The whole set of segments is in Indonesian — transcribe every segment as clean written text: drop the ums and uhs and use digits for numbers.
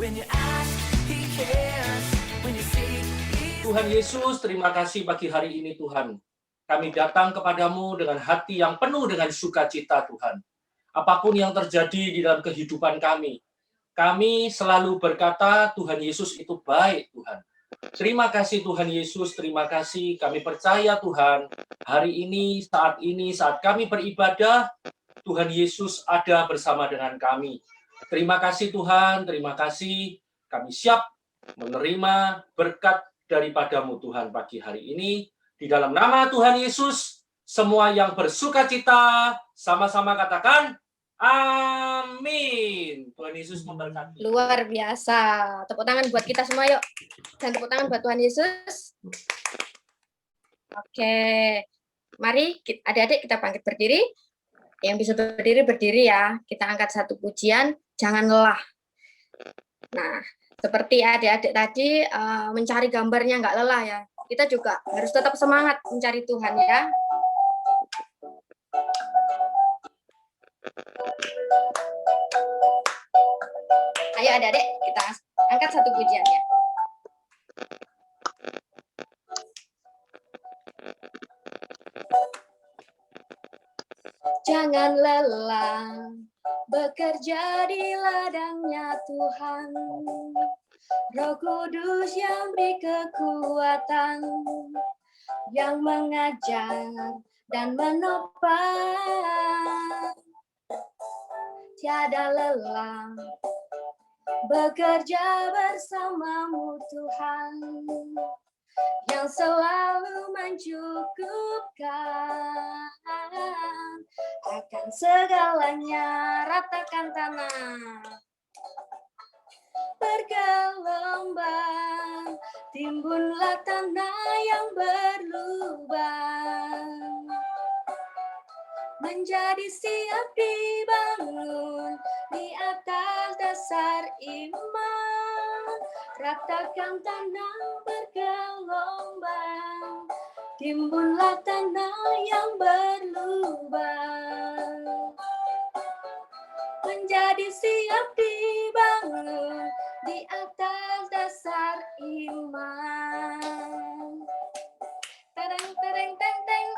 When you ask, He cares. When you seek, Tuhan Yesus, terima kasih pagi hari ini Tuhan. Kami datang kepadamu dengan hati yang penuh dengan sukacita Tuhan. Apapun yang terjadi di dalam kehidupan kami selalu berkata Tuhan Yesus itu baik Tuhan. Terima kasih Tuhan Yesus, terima kasih. Kami percaya Tuhan, hari ini, saat kami beribadah, Tuhan Yesus ada bersama dengan kami. Terima kasih Tuhan, terima kasih. Kami siap menerima berkat daripadamu Tuhan pagi hari ini. Di dalam nama Tuhan Yesus, semua yang bersuka cita, sama-sama katakan, amin. Tuhan Yesus memberkati. Luar biasa. Tepuk tangan buat kita semua yuk. Dan tepuk tangan buat Tuhan Yesus. Oke. Mari adik-adik kita bangkit berdiri. Yang bisa berdiri, berdiri ya. Kita angkat satu pujian, jangan lelah. Nah, seperti adik-adik tadi mencari gambarnya nggak lelah ya. Kita juga harus tetap semangat mencari Tuhan ya. Ayo adik-adik, kita angkat satu pujiannya. Jangan lelah bekerja di ladangnya Tuhan. Roh Kudus yang beri kekuatan, yang mengajar dan menopang. Tiada lelah bekerja bersamamu Tuhan, yang selalu mencukupkan akan segalanya. Ratakan tanah. Bergelombang, timbunlah tanah yang berlubang, menjadi siap dibangun di atas dasar iman. Ratakan tanah bergelombang, timbunlah tanah yang berlubang, menjadi siap dibangun di atas dasar iman. Tereng, tereng, teng, teng.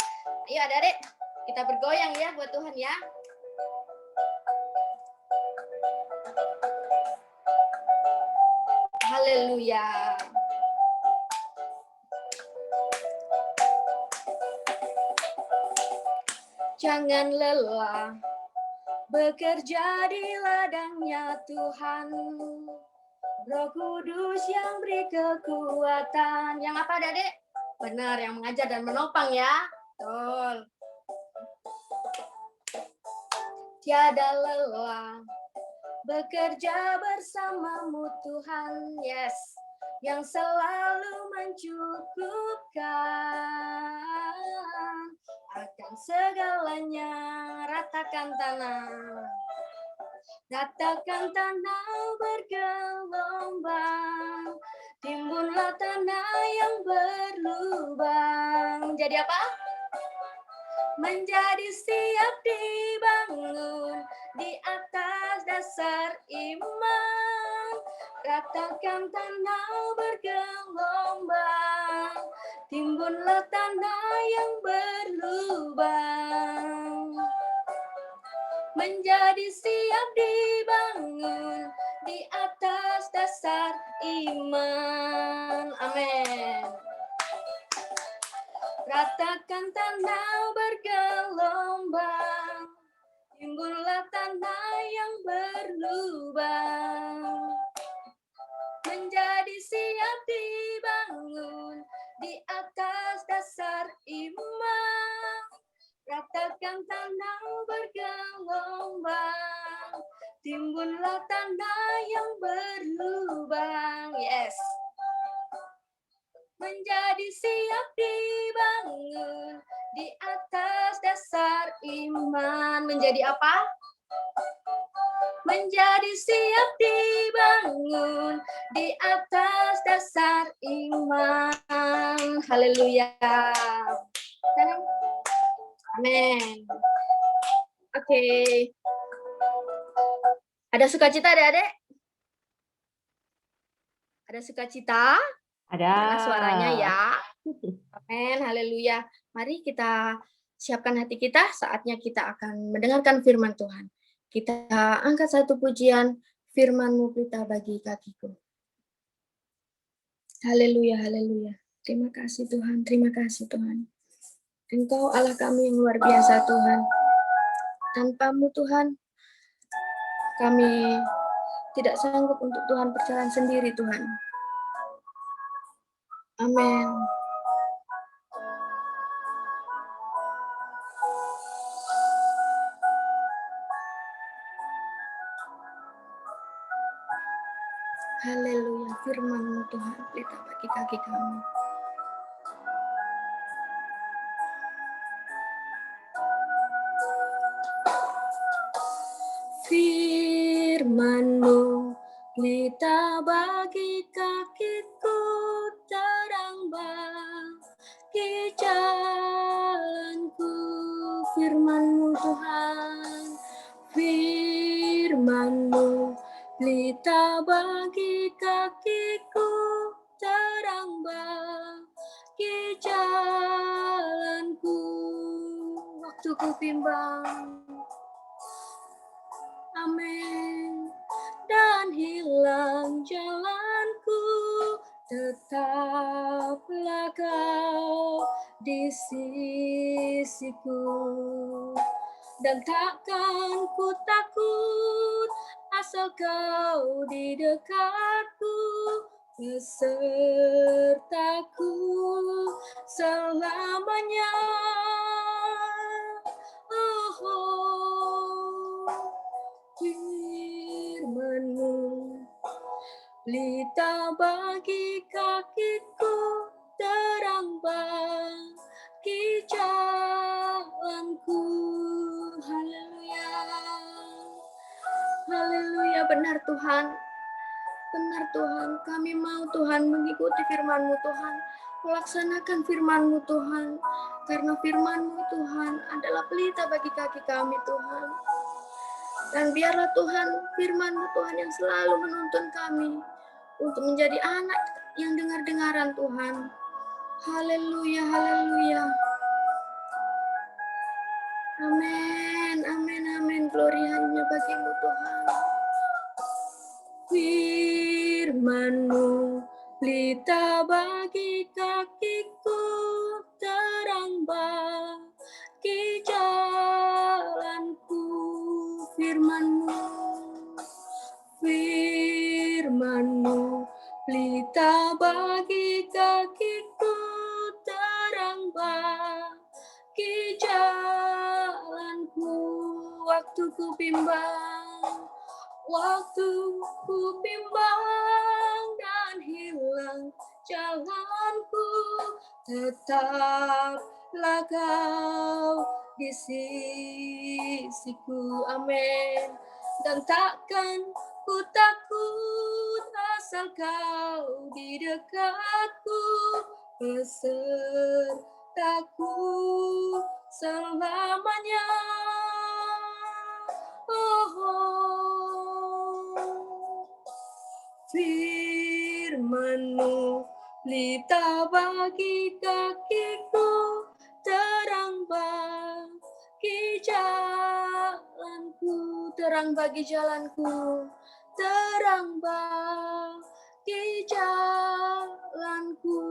Ayo adik-adik, kita bergoyang ya buat Tuhan ya. Haleluya. Jangan lelah bekerja di ladangnya Tuhan. Roh Kudus yang beri kekuatan. Yang apa adik-adik? Benar, yang mengajar dan menopang ya. Betul. Tiada lelah bekerja bersamamu Tuhan. Yes. Yang selalu mencukupkan akan segalanya. Ratakan tanah. Ratakan tanah bergelombang, timbunlah tanah yang berlubang. Jadi apa? Menjadi siap dibangun di atas dasar iman. Ratakan tanah bergelombang, timbunlah tanah yang berlubang, menjadi siap dibangun di atas dasar iman. Amin. Ratakan tanah bergelombang, timbullah tanah yang berlubang, menjadi siap dibangun di atas dasar iman. Ratakan tanah bergelombang, timbunlah tanah yang berlubang. Yes. Menjadi siap dibangun di atas dasar iman. Menjadi apa? Menjadi siap dibangun di atas dasar iman. Haleluya. Amin. Oke. Ada sukacita adik-adik? Ada sukacita? Ada. Mana suaranya ya? Amin, haleluya. Mari kita siapkan hati kita, saatnya kita akan mendengarkan firman Tuhan. Kita angkat satu pujian, firman-Mu pelita bagi kakiku. Haleluya, haleluya. Terima kasih Tuhan, terima kasih Tuhan. Engkau Allah kami yang luar biasa Tuhan. Tanpa-Mu Tuhan, kami tidak sanggup untuk Tuhan berjalan sendiri Tuhan. Amin. Haleluya, firman-Mu Tuhan, pelita bagi kaki kami. Firman-Mu pelita bagi kakiku, terang bagi jalanku. Firman-Mu Tuhan, firman-Mu pelita bagi kakiku, terang bagi jalanku. Waktu ku bimbang, amin, dan hilang jalanku, tetaplah Kau di sisiku. Dan takkan ku takut, asal Kau di dekatku, besertaku selamanya. Firman-Mu pelita bagi kakiku, terang bagi jalanku. Haleluya. Haleluya, benar Tuhan. Benar Tuhan, kami mau Tuhan mengikuti firman-Mu Tuhan. Melaksanakan firman-Mu Tuhan. Karena firman-Mu Tuhan adalah pelita bagi kaki kami Tuhan. Dan biarlah Tuhan, firman-Mu Tuhan yang selalu menuntun kami untuk menjadi anak yang dengar-dengaran Tuhan. Haleluya, haleluya. Amin, amin, amin. Glory hanya bagi-Mu Tuhan. Firman-Mu pelita bagi kakiku, terang bagi jalanku. Firman-Mu, firman-Mu pelita bagi kakiku, terang bagi jalanku. Waktu ku bimbang, waktu ku bimbang dan hilang jalanku, tetaplah Kau di sisiku. Amin. Dan takkan ku takut, asal Kau di dekatku, besertaku selamanya. Firman-Mu pelita bagi kakiku, terang bagi jalanku, terang bagi jalanku, terang bagi jalanku.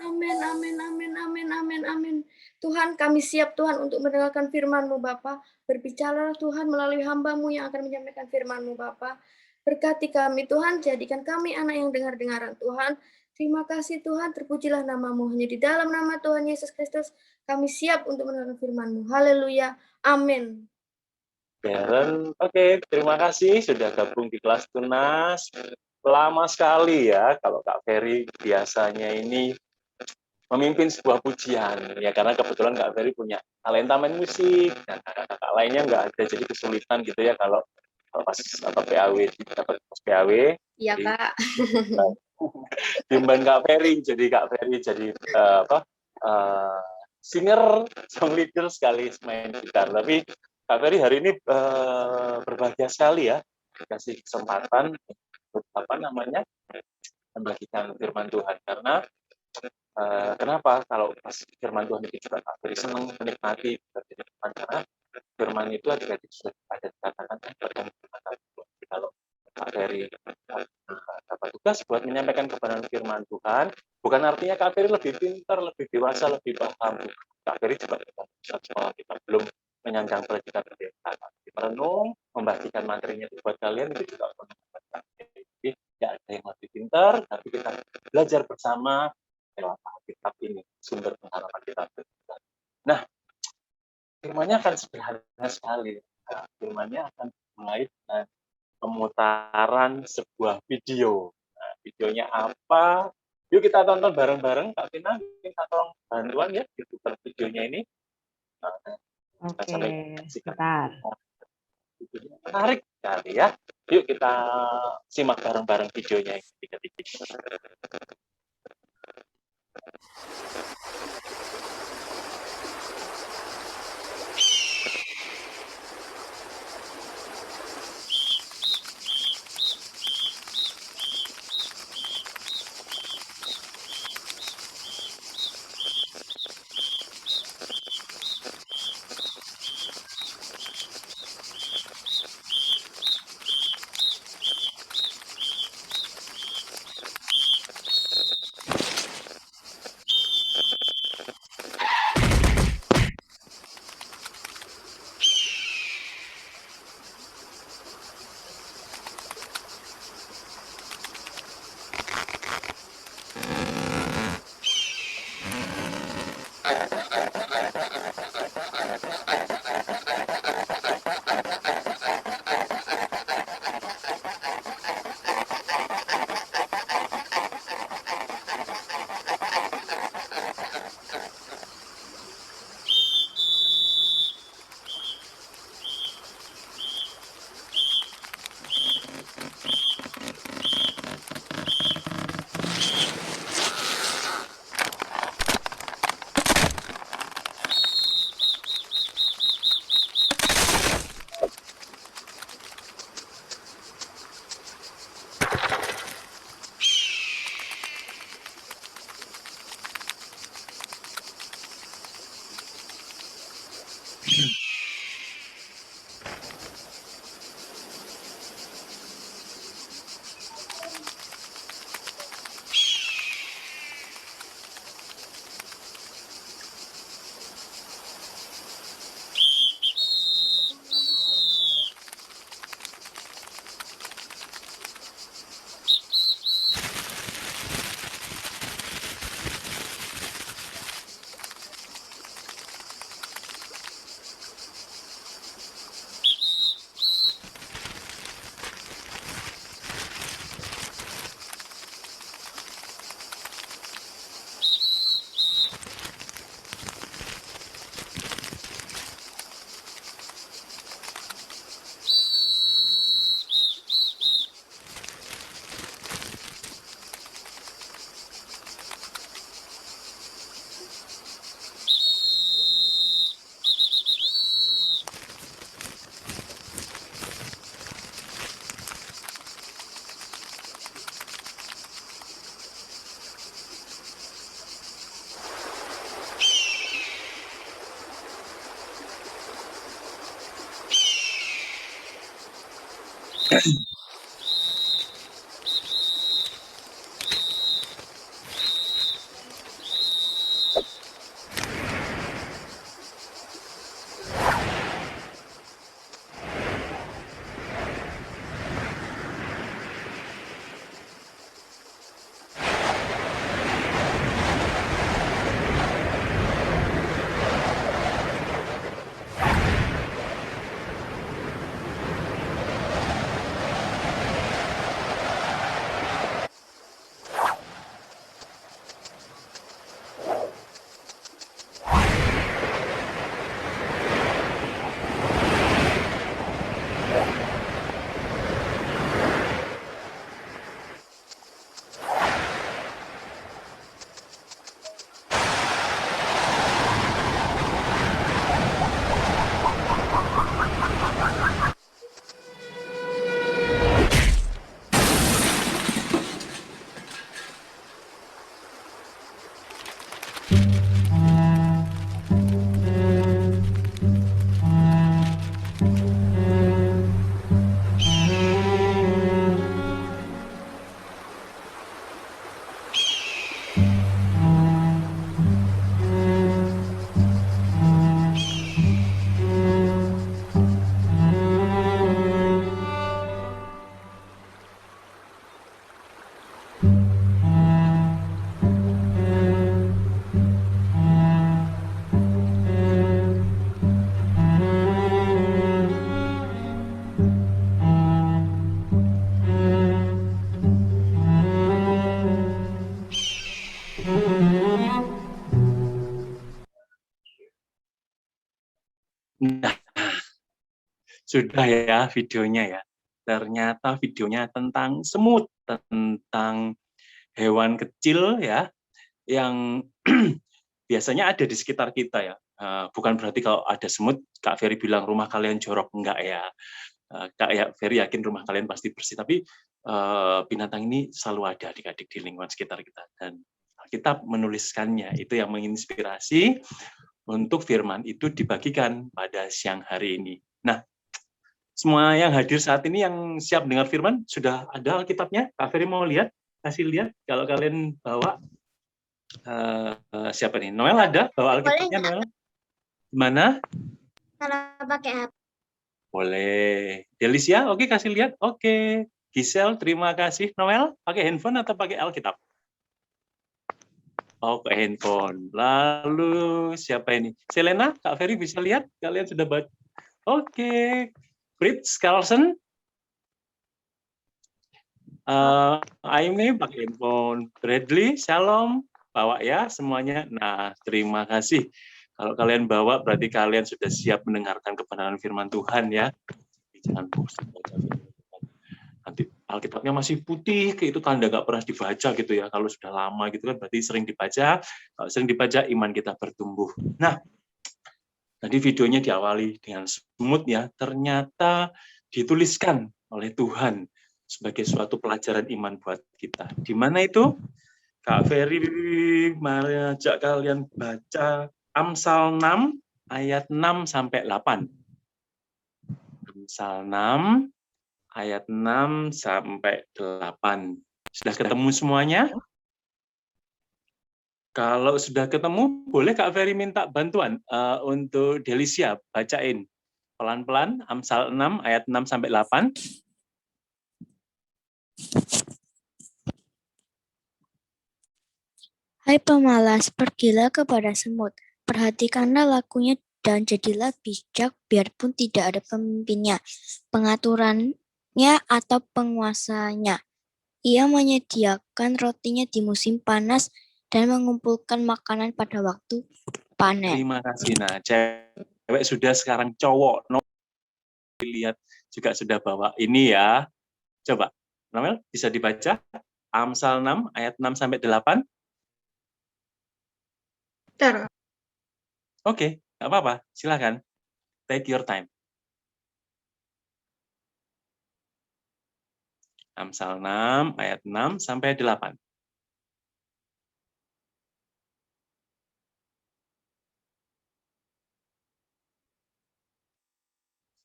Amin, amin, amin, amin, amin, amin. Tuhan, kami siap Tuhan untuk mendengarkan firman-Mu Bapa. Berbicaralah Tuhan melalui hamba-Mu yang akan menyampaikan firman-Mu Bapa. Berkati kami Tuhan, jadikan kami anak yang dengar-dengaran Tuhan. Terima kasih Tuhan, terpujilah nama-Mu. Hanya di dalam nama Tuhan Yesus Kristus, kami siap untuk mendengarkan firman-Mu. Haleluya, amin. Darren, oke, terima kasih sudah gabung di kelas tunas. Lama sekali ya kalau Kak Ferry biasanya ini memimpin sebuah pujian ya, karena kebetulan Kak Ferry punya talenta main musik dan kakak-kakak lainnya nggak ada, jadi kesulitan gitu ya kalau pas PAW dapat PAW. Iya Kak. Timban Kak Ferry jadi singer, song leader sekali main gitar. Tapi Kak Ferry hari ini berbahagia sekali ya, dikasih kesempatan untuk membagikan firman Tuhan. Karena kenapa kalau pas firman Tuhan itu juga Kak Ferry senang menikmati karena firman itu sudah ada dikatakan firman Tuhan. Kalau Kak Ferry dapat tugas buat menyampaikan kebenaran firman Tuhan, bukan artinya Kak Ferry lebih pintar, lebih dewasa, lebih paham. Kak Ferry juga kita belum menyanjang predikat pendeta. Merenung, membagikan materinya buat kalian itu juga jadi tidak ada yang lebih pintar, tapi kita belajar bersama lewat Alkitab ini, sumber pengharapan kita. Nah, firmannya akan sederhana sekali. Nah, firmannya akan mulai dengan pemutaran sebuah video. Nah, videonya apa? Yuk kita tonton bareng-bareng. Kak Tina, kita tolong bantuan ya YouTuber videonya ini. Nah, Oke, saksikan. sebentar. Videonya menarik sekali ya. Yuk kita simak bareng-bareng videonya ini. Sudah ya videonya ya. Ternyata videonya tentang semut, tentang hewan kecil ya yang biasanya ada di sekitar kita ya. Bukan berarti kalau ada semut, Kak Ferry bilang rumah kalian jorok, enggak ya. Kak Ferry yakin rumah kalian pasti bersih, tapi binatang ini selalu ada adik-adik di lingkungan sekitar kita. Dan Alkitab menuliskannya, itu yang menginspirasi untuk firman itu dibagikan pada siang hari ini. Nah, semua yang hadir saat ini yang siap dengar firman, sudah ada Alkitabnya? Kak Ferry mau lihat? Kasih lihat kalau kalian bawa. Siapa nih? Noel ada? Bawa Alkitabnya, Noel? Gimana? Kalau pakai HP. Boleh. Delicia, oke, kasih lihat. Oke. Giselle, terima kasih. Noel, pakai handphone atau pakai Alkitab? Oh, pakai handphone. Lalu, siapa ini? Selena, Kak Ferry bisa lihat? Kalian sudah baca? Oke. Fritz, Carlson. Aimee pakai handphone. Bradley, Shalom. Bawa ya semuanya. Nah, terima kasih. Kalau kalian bawa, berarti kalian sudah siap mendengarkan kebenaran firman Tuhan ya. Jangan bosan baca firman Tuhan. Nanti Alkitabnya masih putih, itu tanda nggak pernah dibaca gitu ya. Kalau sudah lama gitu kan, berarti sering dibaca. Kalau sering dibaca, iman kita bertumbuh. Nah, tadi videonya diawali dengan semut ya. Ternyata dituliskan oleh Tuhan sebagai suatu pelajaran iman buat kita. Di mana itu? Kak Ferry mari ajak kalian baca Amsal 6 ayat 6 sampai 8. Amsal 6 ayat 6 sampai 8. Sudah ketemu semuanya? Kalau sudah ketemu, boleh Kak Ferry minta bantuan untuk Delicia bacain pelan-pelan Amsal 6 ayat 6 sampai 8. Hai pemalas, pergilah kepada semut, perhatikanlah lakunya dan jadilah bijak biarpun tidak ada pemimpinnya, pengaturannya atau penguasanya. Ia menyediakan rotinya di musim panas dan mengumpulkan makanan pada waktu panen. Terima kasih. Nah, cewek sudah, sekarang cowok. Lihat juga sudah bawa ini ya. Coba, Noel bisa dibaca Amsal 6 ayat 6 sampai 8. Bentar. Oke, nggak apa-apa. Silakan. Take your time. Amsal 6 ayat 6 sampai 8.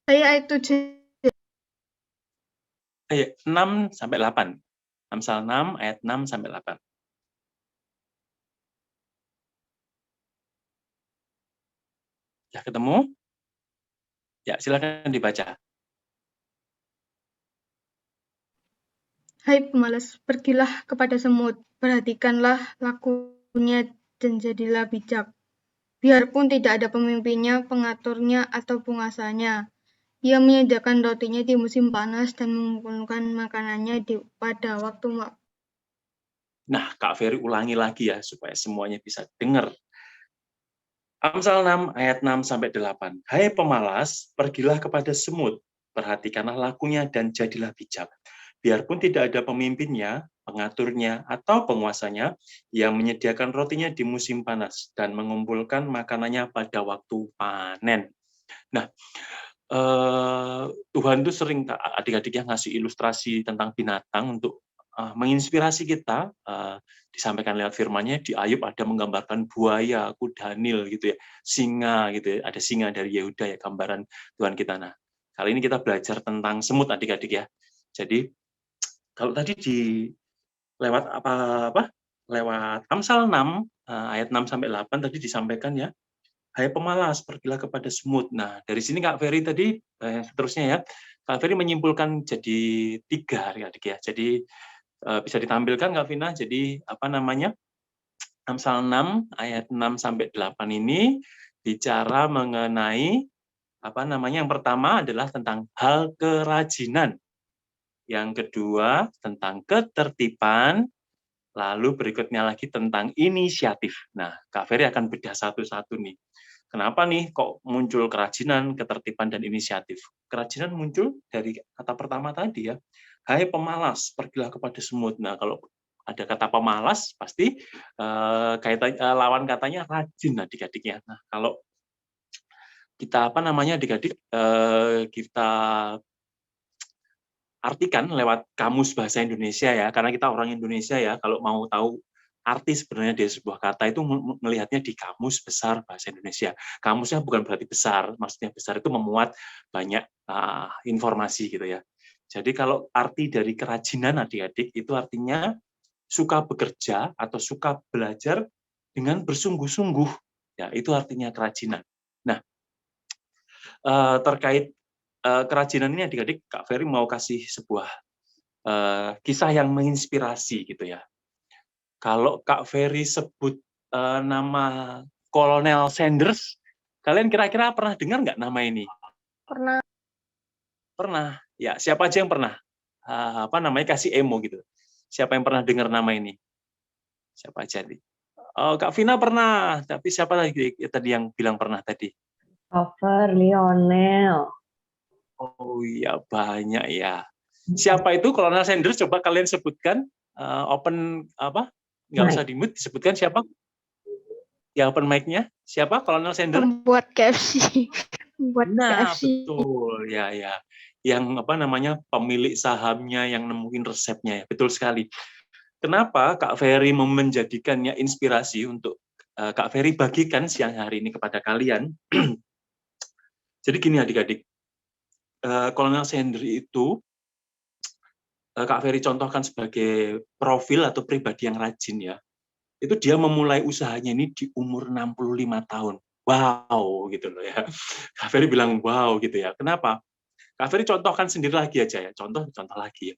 Ayat 7. Ayat 6 sampai 8. Amsal 6 ayat 6 sampai 8. Ya, ketemu? Ya, silakan dibaca. Hai pemalas, pergilah kepada semut, perhatikanlah lakunya dan jadilah bijak. Biarpun tidak ada pemimpinnya, pengaturnya, atau penguasanya. Ia menyediakan rotinya di musim panas dan mengumpulkan makanannya pada waktu. Nah, Kak Ferry ulangi lagi ya, supaya semuanya bisa dengar. Amsal 6 ayat 6 sampai 8. Hai pemalas, pergilah kepada semut, perhatikanlah lakunya dan jadilah bijak. Biarpun tidak ada pemimpinnya, pengaturnya, atau penguasanya, yang menyediakan rotinya di musim panas dan mengumpulkan makanannya pada waktu panen. Nah, Tuhan itu sering adik-adik yang ngasih ilustrasi tentang binatang untuk menginspirasi kita. Disampaikan lewat firman-Nya, di Ayub ada menggambarkan buaya, kuda Nil gitu ya, singa gitu ya, ada singa dari Yehuda ya, gambaran Tuhan kita. Nah, kali ini kita belajar tentang semut adik-adik ya. Jadi kalau tadi lewat lewat Amsal 6 ayat 6 sampai 8 tadi disampaikan ya, hai pemalas, pergilah kepada semut. Nah, dari sini Kak Ferry tadi seterusnya ya, Kak Ferry menyimpulkan jadi 3 adik-adik ya. Jadi bisa ditampilkan Kak Vina, jadi Amsal 6 ayat 6 sampai 8 ini bicara mengenai yang pertama adalah tentang hal kerajinan. Yang kedua tentang ketertiban, lalu berikutnya lagi tentang inisiatif. Nah, Kak Ferry akan bedah satu-satu nih. Kenapa nih kok muncul kerajinan, ketertiban, dan inisiatif? Kerajinan muncul dari kata pertama tadi ya. Hai pemalas, pergilah kepada semut. Nah, kalau ada kata pemalas, pasti lawan katanya rajin adik-adik ya. Nah, kalau kita adik-adik kita artikan lewat kamus bahasa Indonesia ya, karena kita orang Indonesia ya, kalau mau tahu arti sebenarnya dari sebuah kata itu melihatnya di kamus besar bahasa Indonesia. Kamusnya bukan berarti besar, maksudnya besar itu memuat banyak informasi gitu ya. Jadi kalau arti dari kerajinan adik-adik itu artinya suka bekerja atau suka belajar dengan bersungguh-sungguh. Ya, itu artinya kerajinan. Nah, terkait kerajinan ini adik-adik, Kak Ferry mau kasih sebuah kisah yang menginspirasi gitu ya. Kalau Kak Ferry sebut nama Kolonel Sanders, kalian kira-kira pernah dengar nggak nama ini? Pernah. Pernah. Ya, siapa aja yang pernah? Kasih emo gitu. Siapa yang pernah dengar nama ini? Siapa aja nih? Kak Vina pernah, tapi siapa lagi tadi yang bilang pernah tadi? Christopher Lionel. Oh iya, banyak ya. Siapa itu Kolonel Sanders? Coba kalian sebutkan. Nggak usah di-mute, disebutkan siapa? Ya, open mic-nya. Siapa Kolonel Sanders? Membuat KFC. Nah, betul. Ya. Yang pemilik sahamnya yang nemuin resepnya ya. Betul sekali. Kenapa Kak Ferry menjadikannya inspirasi untuk Kak Ferry bagikan siang hari ini kepada kalian? Jadi gini adik-adik, Kolonel Sanders itu Kak Ferry contohkan sebagai profil atau pribadi yang rajin ya. Itu dia memulai usahanya ini di umur 65 tahun. Wow, gitu loh ya. Kak Ferry bilang wow gitu ya. Kenapa? Kak Ferry contohkan sendiri lagi aja ya. Contoh lagi ya.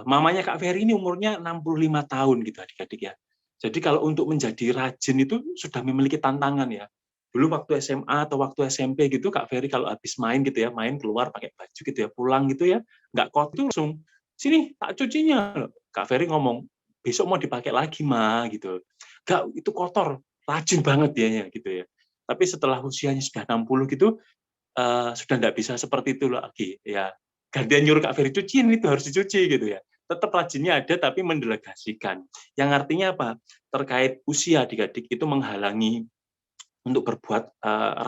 Mamanya Kak Ferry ini umurnya 65 tahun gitu adik-adik ya. Jadi kalau untuk menjadi rajin itu sudah memiliki tantangan ya. Dulu waktu SMA atau waktu SMP gitu Kak Ferry kalau habis main gitu ya, main keluar pakai baju gitu ya, pulang gitu ya, nggak kotor langsung, sini tak cucinya. Kak Ferry ngomong, besok mau dipakai lagi Ma gitu. Nggak, itu kotor, rajin banget dianya gitu ya. Tapi setelah usianya sudah 60 gitu, sudah nggak bisa seperti itu lagi ya. Gantian nyuruh Kak Ferry cuciin itu harus dicuci gitu ya. Tetap rajinnya ada tapi mendelegasikan. Yang artinya apa? Terkait usia adik-adik itu menghalangi untuk berbuat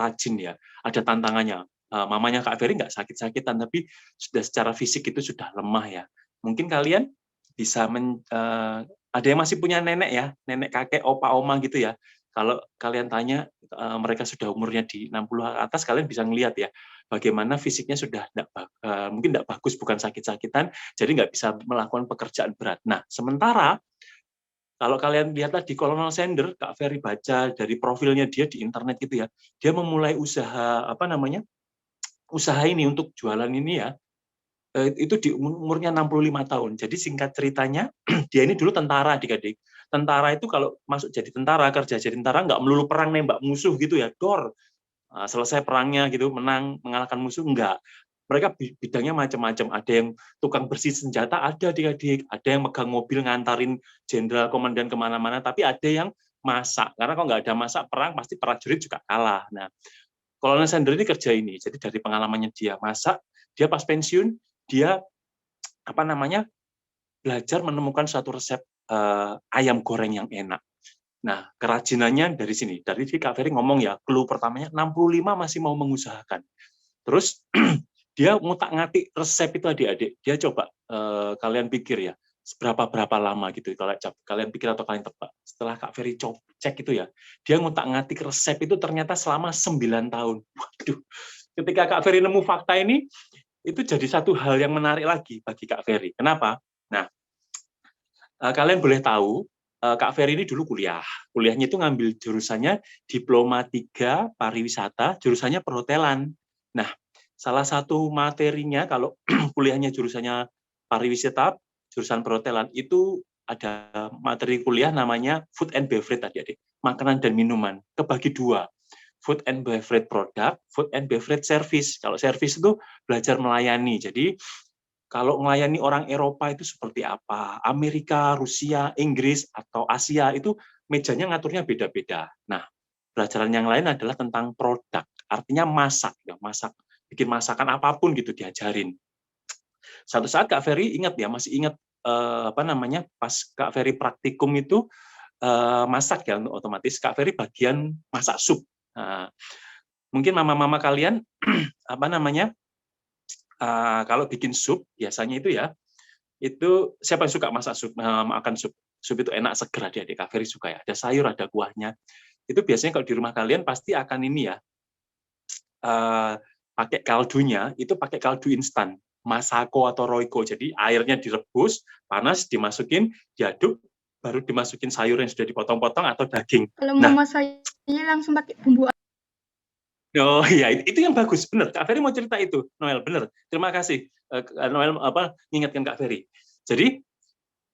rajin ya. Ada tantangannya. Mamanya Kak Ferry nggak sakit-sakitan tapi sudah secara fisik itu sudah lemah ya. Mungkin kalian bisa ada yang masih punya nenek ya, nenek kakek, opa, oma gitu ya. Kalau kalian tanya mereka sudah umurnya di 60 atas, kalian bisa ngelihat ya bagaimana fisiknya sudah mungkin tidak bagus, bukan sakit-sakitan, jadi nggak bisa melakukan pekerjaan berat. Nah, sementara kalau kalian lihat di Kolonel Sanders, Kak Ferry baca dari profilnya dia di internet gitu ya, dia memulai usaha usaha ini untuk jualan ini ya, itu di umurnya 65 tahun. Jadi singkat ceritanya, dia ini dulu tentara adik-adik. Tentara itu kalau masuk jadi tentara, kerja jadi tentara, nggak melulu perang nembak musuh gitu ya, dor. Selesai perangnya gitu, menang, mengalahkan musuh, enggak. Mereka bidangnya macam-macam. Ada yang tukang bersih senjata, ada adik-adik. Ada yang megang mobil, ngantarin jenderal komandan kemana-mana, tapi ada yang masak. Karena kalau nggak ada masak, perang pasti prajurit juga kalah. Nah, Kolonel Sanders ini kerja ini. Jadi dari pengalamannya dia masak, dia pas pensiun, dia belajar menemukan suatu resep ayam goreng yang enak. Nah, kerajinannya dari sini. Dari Kak Ferry ngomong ya, clue pertamanya 65 masih mau mengusahakan. Terus dia ngutak-ngatik resep itu adik-adik. Dia coba kalian pikir ya, berapa lama gitu kalau kalian pikir atau kalian tebak. Setelah Kak Ferry cek itu ya, dia ngutak-ngatik resep itu ternyata selama 9 tahun. Waduh. Ketika Kak Ferry nemu fakta ini, itu jadi satu hal yang menarik lagi bagi Kak Ferry. Kenapa? Nah, kalian boleh tahu, Kak Ferry ini dulu kuliahnya itu ngambil jurusannya Diploma 3 Pariwisata, jurusannya perhotelan. Nah, salah satu materinya kalau kuliahnya jurusannya pariwisata, jurusan perhotelan itu ada materi kuliah namanya food and beverage adik-adik, makanan dan minuman, kebagi dua. Food and beverage product, food and beverage service. Kalau service itu belajar melayani. Jadi kalau melayani orang Eropa itu seperti apa, Amerika, Rusia, Inggris, atau Asia itu mejanya ngaturnya beda-beda. Nah, pelajaran yang lain adalah tentang produk, artinya masak, ya, bikin masakan apapun gitu diajarin. Satu saat Kak Ferry ingat ya, masih ingat pas Kak Ferry praktikum itu masak ya, otomatis Kak Ferry bagian masak sup. Nah, mungkin mama-mama kalian kalau bikin sup biasanya itu ya, itu siapa yang suka masak sup, makan sup? Sup itu enak, seger, adik-adik. Kak Ferry suka ya, ada sayur, ada kuahnya. Itu biasanya kalau di rumah kalian pasti akan ini ya, pakai kaldunya, itu pakai kaldu instan. Masako atau Royco. Jadi airnya direbus, panas, dimasukin, diaduk, baru dimasukin sayur yang sudah dipotong-potong atau daging. Kalau mama saya langsung pakai bumbu. Oh iya, itu yang bagus, benar. Kak Ferry mau cerita itu, Noel, benar. Terima kasih, Noel, mengingatkan Kak Ferry. Jadi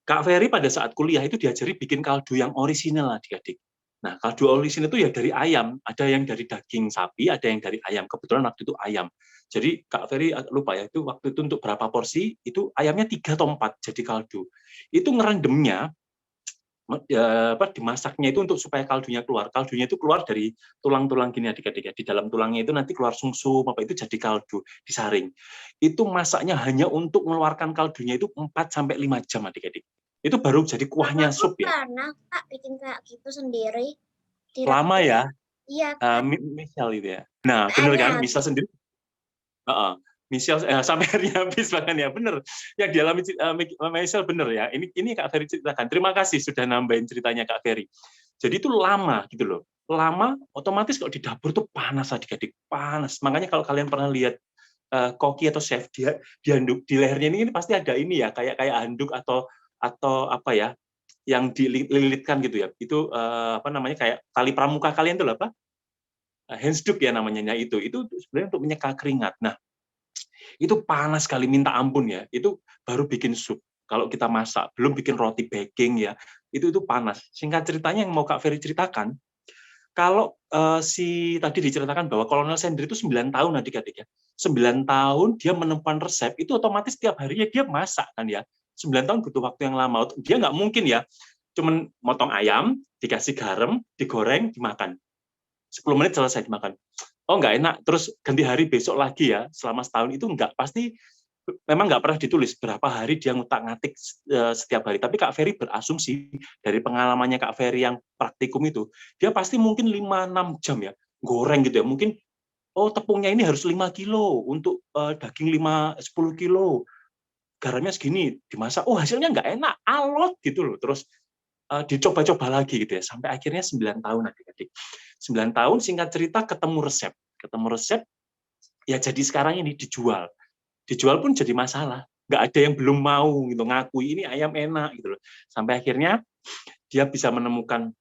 Kak Ferry pada saat kuliah itu diajari bikin kaldu yang orisinal, adik-adik. Nah, kaldu orisinal itu ya dari ayam, ada yang dari daging sapi, ada yang dari ayam. Kebetulan waktu itu ayam. Jadi Kak Ferry lupa ya, itu waktu itu untuk berapa porsi, itu ayamnya 3 atau 4 jadi kaldu. Itu ngerendamnya, dimasaknya itu untuk supaya kaldunya keluar. Kaldunya itu keluar dari tulang-tulang gini adik-adik. Di dalam tulangnya itu nanti keluar sumsum, itu jadi kaldu, disaring. Itu masaknya hanya untuk mengeluarkan kaldunya itu 4-5 jam adik-adik. Itu baru jadi kuahnya sup ya. Pernah Kak bikin kayak gitu sendiri. Lama ya? Iya. Misal itu ya. Nah, bener kan? Misal sendiri. Misal sampai akhirnya habis bahkan ya, bener. Yang dialami Misal bener ya. Ini Kak Ferry ceritakan. Terima kasih sudah nambahin ceritanya Kak Ferry. Jadi itu lama gitu loh. Lama, otomatis kalau di dapur tuh panas adik-adik, panas. Makanya kalau kalian pernah lihat koki atau chef, dia handuk di lehernya ini pasti ada ini ya, kayak handuk atau apa ya, yang dililitkan gitu ya. Itu kayak tali pramuka kalian itu apa? Handsduk ya namanya itu sebenarnya untuk menyeka keringat. Nah, itu panas sekali, minta ampun ya. Itu baru bikin sup. Kalau kita masak, belum bikin roti baking ya, itu panas. Singkat ceritanya yang mau Kak Ferry ceritakan, kalau tadi diceritakan bahwa Kolonel Sandri itu 9 tahun adik-adik ya. 9 tahun dia menemukan resep, itu otomatis tiap harinya dia masak kan ya. 9 tahun butuh waktu yang lama. Dia nggak mungkin ya, cuman motong ayam, dikasih garam, digoreng, dimakan. 10 menit selesai dimakan. Oh nggak enak, terus ganti hari besok lagi ya, selama setahun itu nggak, pasti memang nggak pernah ditulis berapa hari dia ngutak-ngatik setiap hari. Tapi Kak Ferry berasumsi dari pengalamannya Kak Ferry yang praktikum itu, dia pasti mungkin 5-6 jam ya, goreng gitu ya. Mungkin, tepungnya ini harus 5 kilo, untuk daging 10 kilo, garamnya segini, dimasak, hasilnya nggak enak, alot gitu loh. Terus dicoba-coba lagi gitu ya, sampai akhirnya 9 tahun adik-adik. 9 tahun, singkat cerita ketemu resep, ya jadi sekarang ini dijual pun jadi masalah, nggak ada yang belum mau gitu ngakui ini ayam enak gitu loh. Sampai akhirnya dia bisa menemukan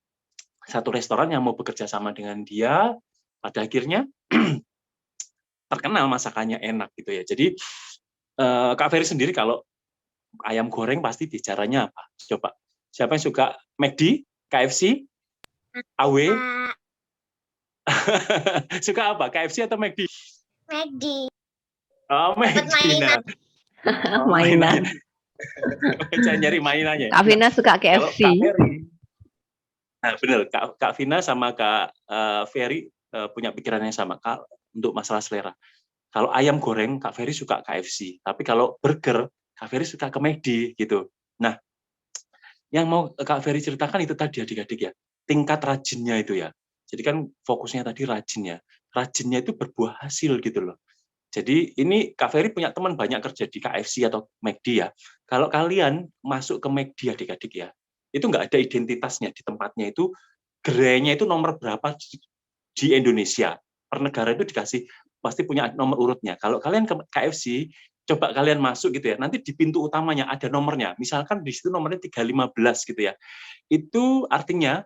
satu restoran yang mau bekerja sama dengan dia, pada akhirnya terkenal masakannya enak gitu ya. Jadi Kak Ferry sendiri kalau ayam goreng pasti bicaranya apa? Coba, siapa yang suka McD, KFC, AW? Suka apa? KFC atau McD? McD. Oh, McD. Mainan. Saya nyari mainannya. Kak Vina suka KFC. Nah, benar. Kak Vina sama Kak Ferry punya pikiran yang sama untuk masalah selera. Kalau ayam goreng, Kak Ferry suka KFC. Tapi kalau burger, Kak Ferry suka ke McD gitu. Nah, yang mau Kak Ferry ceritakan itu tadi adik-adik ya, tingkat rajinnya itu ya. Jadi kan fokusnya tadi rajinnya. Rajinnya itu berbuah hasil gitu loh. Jadi ini Kak Ferry punya teman banyak kerja di KFC atau McD ya. Kalau kalian masuk ke McD adik-adik ya, itu nggak ada identitasnya di tempatnya itu, gerainya itu nomor berapa di Indonesia. Per negara itu dikasih, pasti punya nomor urutnya. Kalau kalian ke KFC, coba kalian masuk gitu ya, nanti di pintu utamanya ada nomornya. Misalkan di situ nomornya 315 gitu ya. Itu artinya,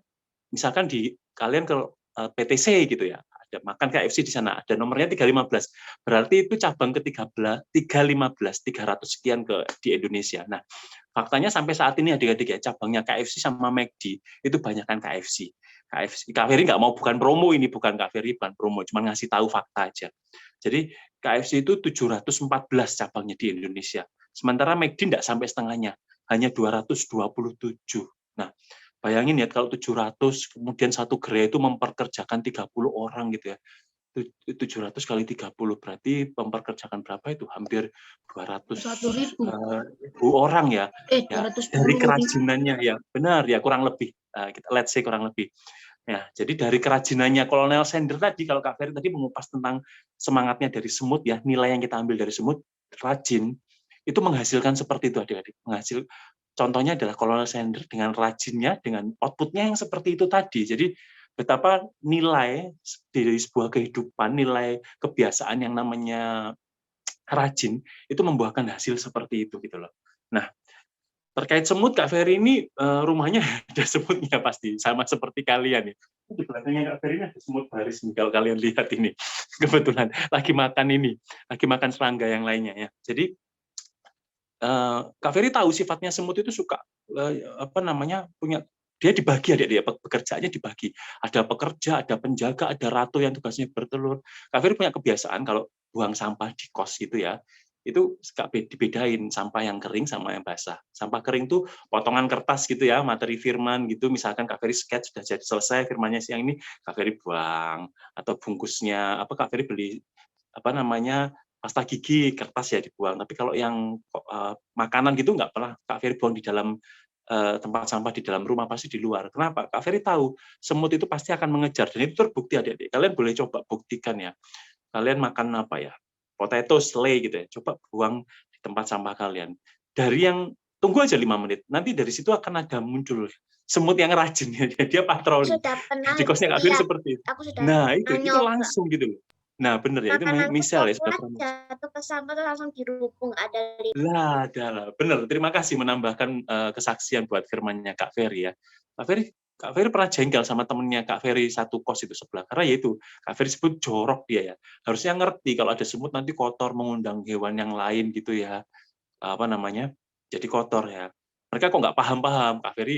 misalkan kalian ke PTC gitu ya, ada makan KFC di sana, ada nomornya 315. Berarti itu cabang ke 315, 300 sekian di Indonesia. Nah, faktanya sampai saat ini adik-adik ya, cabangnya KFC sama McD itu banyakkan KFC. Kak Ferry nggak mau, bukan promo ini, bukan Kak Ferry, bukan promo, cuma ngasih tahu fakta aja. Jadi KFC itu 714 cabangnya di Indonesia. Sementara McD nggak sampai setengahnya, hanya 227. Nah, Bayangin ya kalau 700 kemudian satu gerai itu memperkerjakan 30 orang gitu ya. 700 kali 30 berarti memperkerjakan berapa itu? Hampir 200 ribu orang ya. Ya, dari kerajinannya ya. Benar ya, kurang lebih. Kita let's say kurang lebih. Ya, jadi dari kerajinannya Kolonel Sanders tadi, kalau Kak Ferry tadi mengupas tentang semangatnya dari semut ya, nilai yang kita ambil dari semut, rajin, itu menghasilkan seperti itu adik-adik. Contohnya adalah Kolonel Sanders dengan rajinnya, dengan outputnya yang seperti itu tadi. Jadi betapa nilai dari sebuah kehidupan, nilai kebiasaan yang namanya rajin, itu membuahkan hasil seperti itu gitu loh. Nah, terkait semut, Kak Ferry ini rumahnya ada semutnya pasti, sama seperti kalian ya. Di belakangnya Kak Ferry ini ada semut baris nih, kalau kalian lihat ini. Kebetulan lagi makan serangga yang lainnya ya. Jadi Kak Ferry tahu sifatnya semut itu suka punya dia dibagi dia pekerjaannya dibagi. Ada pekerja, ada penjaga, ada ratu yang tugasnya bertelur. Kak Ferry punya kebiasaan kalau buang sampah di kos gitu ya, itu dibedain sampah yang kering sama yang basah. Sampah kering tuh potongan kertas gitu ya, materi firman gitu, misalkan Kak Ferry sketch sudah jadi selesai firmannya siang ini, Kak Ferry buang, atau bungkusnya Kak Ferry beli pasta gigi kertas ya dibuang. Tapi kalau yang makanan gitu nggak pernah Kak Ferry buang di dalam tempat sampah di dalam rumah, pasti di luar. Kenapa? Kak Ferry tahu semut itu pasti akan mengejar, dan itu terbukti adik-adik. Kalian boleh coba buktikan ya. Kalian makan potato selai gitu ya, coba buang di tempat sampah kalian. Dari yang tunggu aja 5 menit, nanti dari situ akan ada muncul semut yang rajin ya, dia patroli. Di kosnya Kak Ferry seperti itu. Nah itu langsung gitu loh. Nah benar ya, itu misal ya sudah pernah. Jatuh ke sampah tuh langsung dirubung ada. Lah, benar. Terima kasih menambahkan kesaksian buat firmannya Kak Ferry ya. Kak Ferry pernah jengkel sama temennya Kak Ferry satu kos itu sebelah, karena yaitu Kak Ferry sebut jorok dia ya. Harusnya ngerti kalau ada semut nanti kotor, mengundang hewan yang lain gitu ya. Jadi kotor ya. Mereka kok nggak paham-paham. Kak Ferry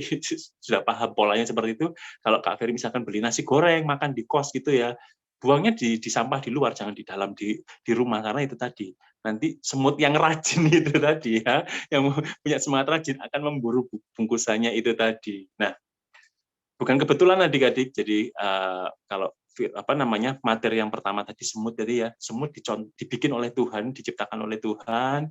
sudah paham polanya seperti itu. Kalau Kak Ferry misalkan beli nasi goreng, makan di kos gitu ya, buangnya di sampah di luar, jangan di dalam di rumah, karena itu tadi nanti semut yang rajin itu tadi ya, yang punya semangat rajin akan memburu bungkusannya itu tadi. Nah, bukan kebetulan adik-adik. Jadi kalau materi yang pertama tadi semut tadi ya, semut dibikin oleh Tuhan, diciptakan oleh Tuhan,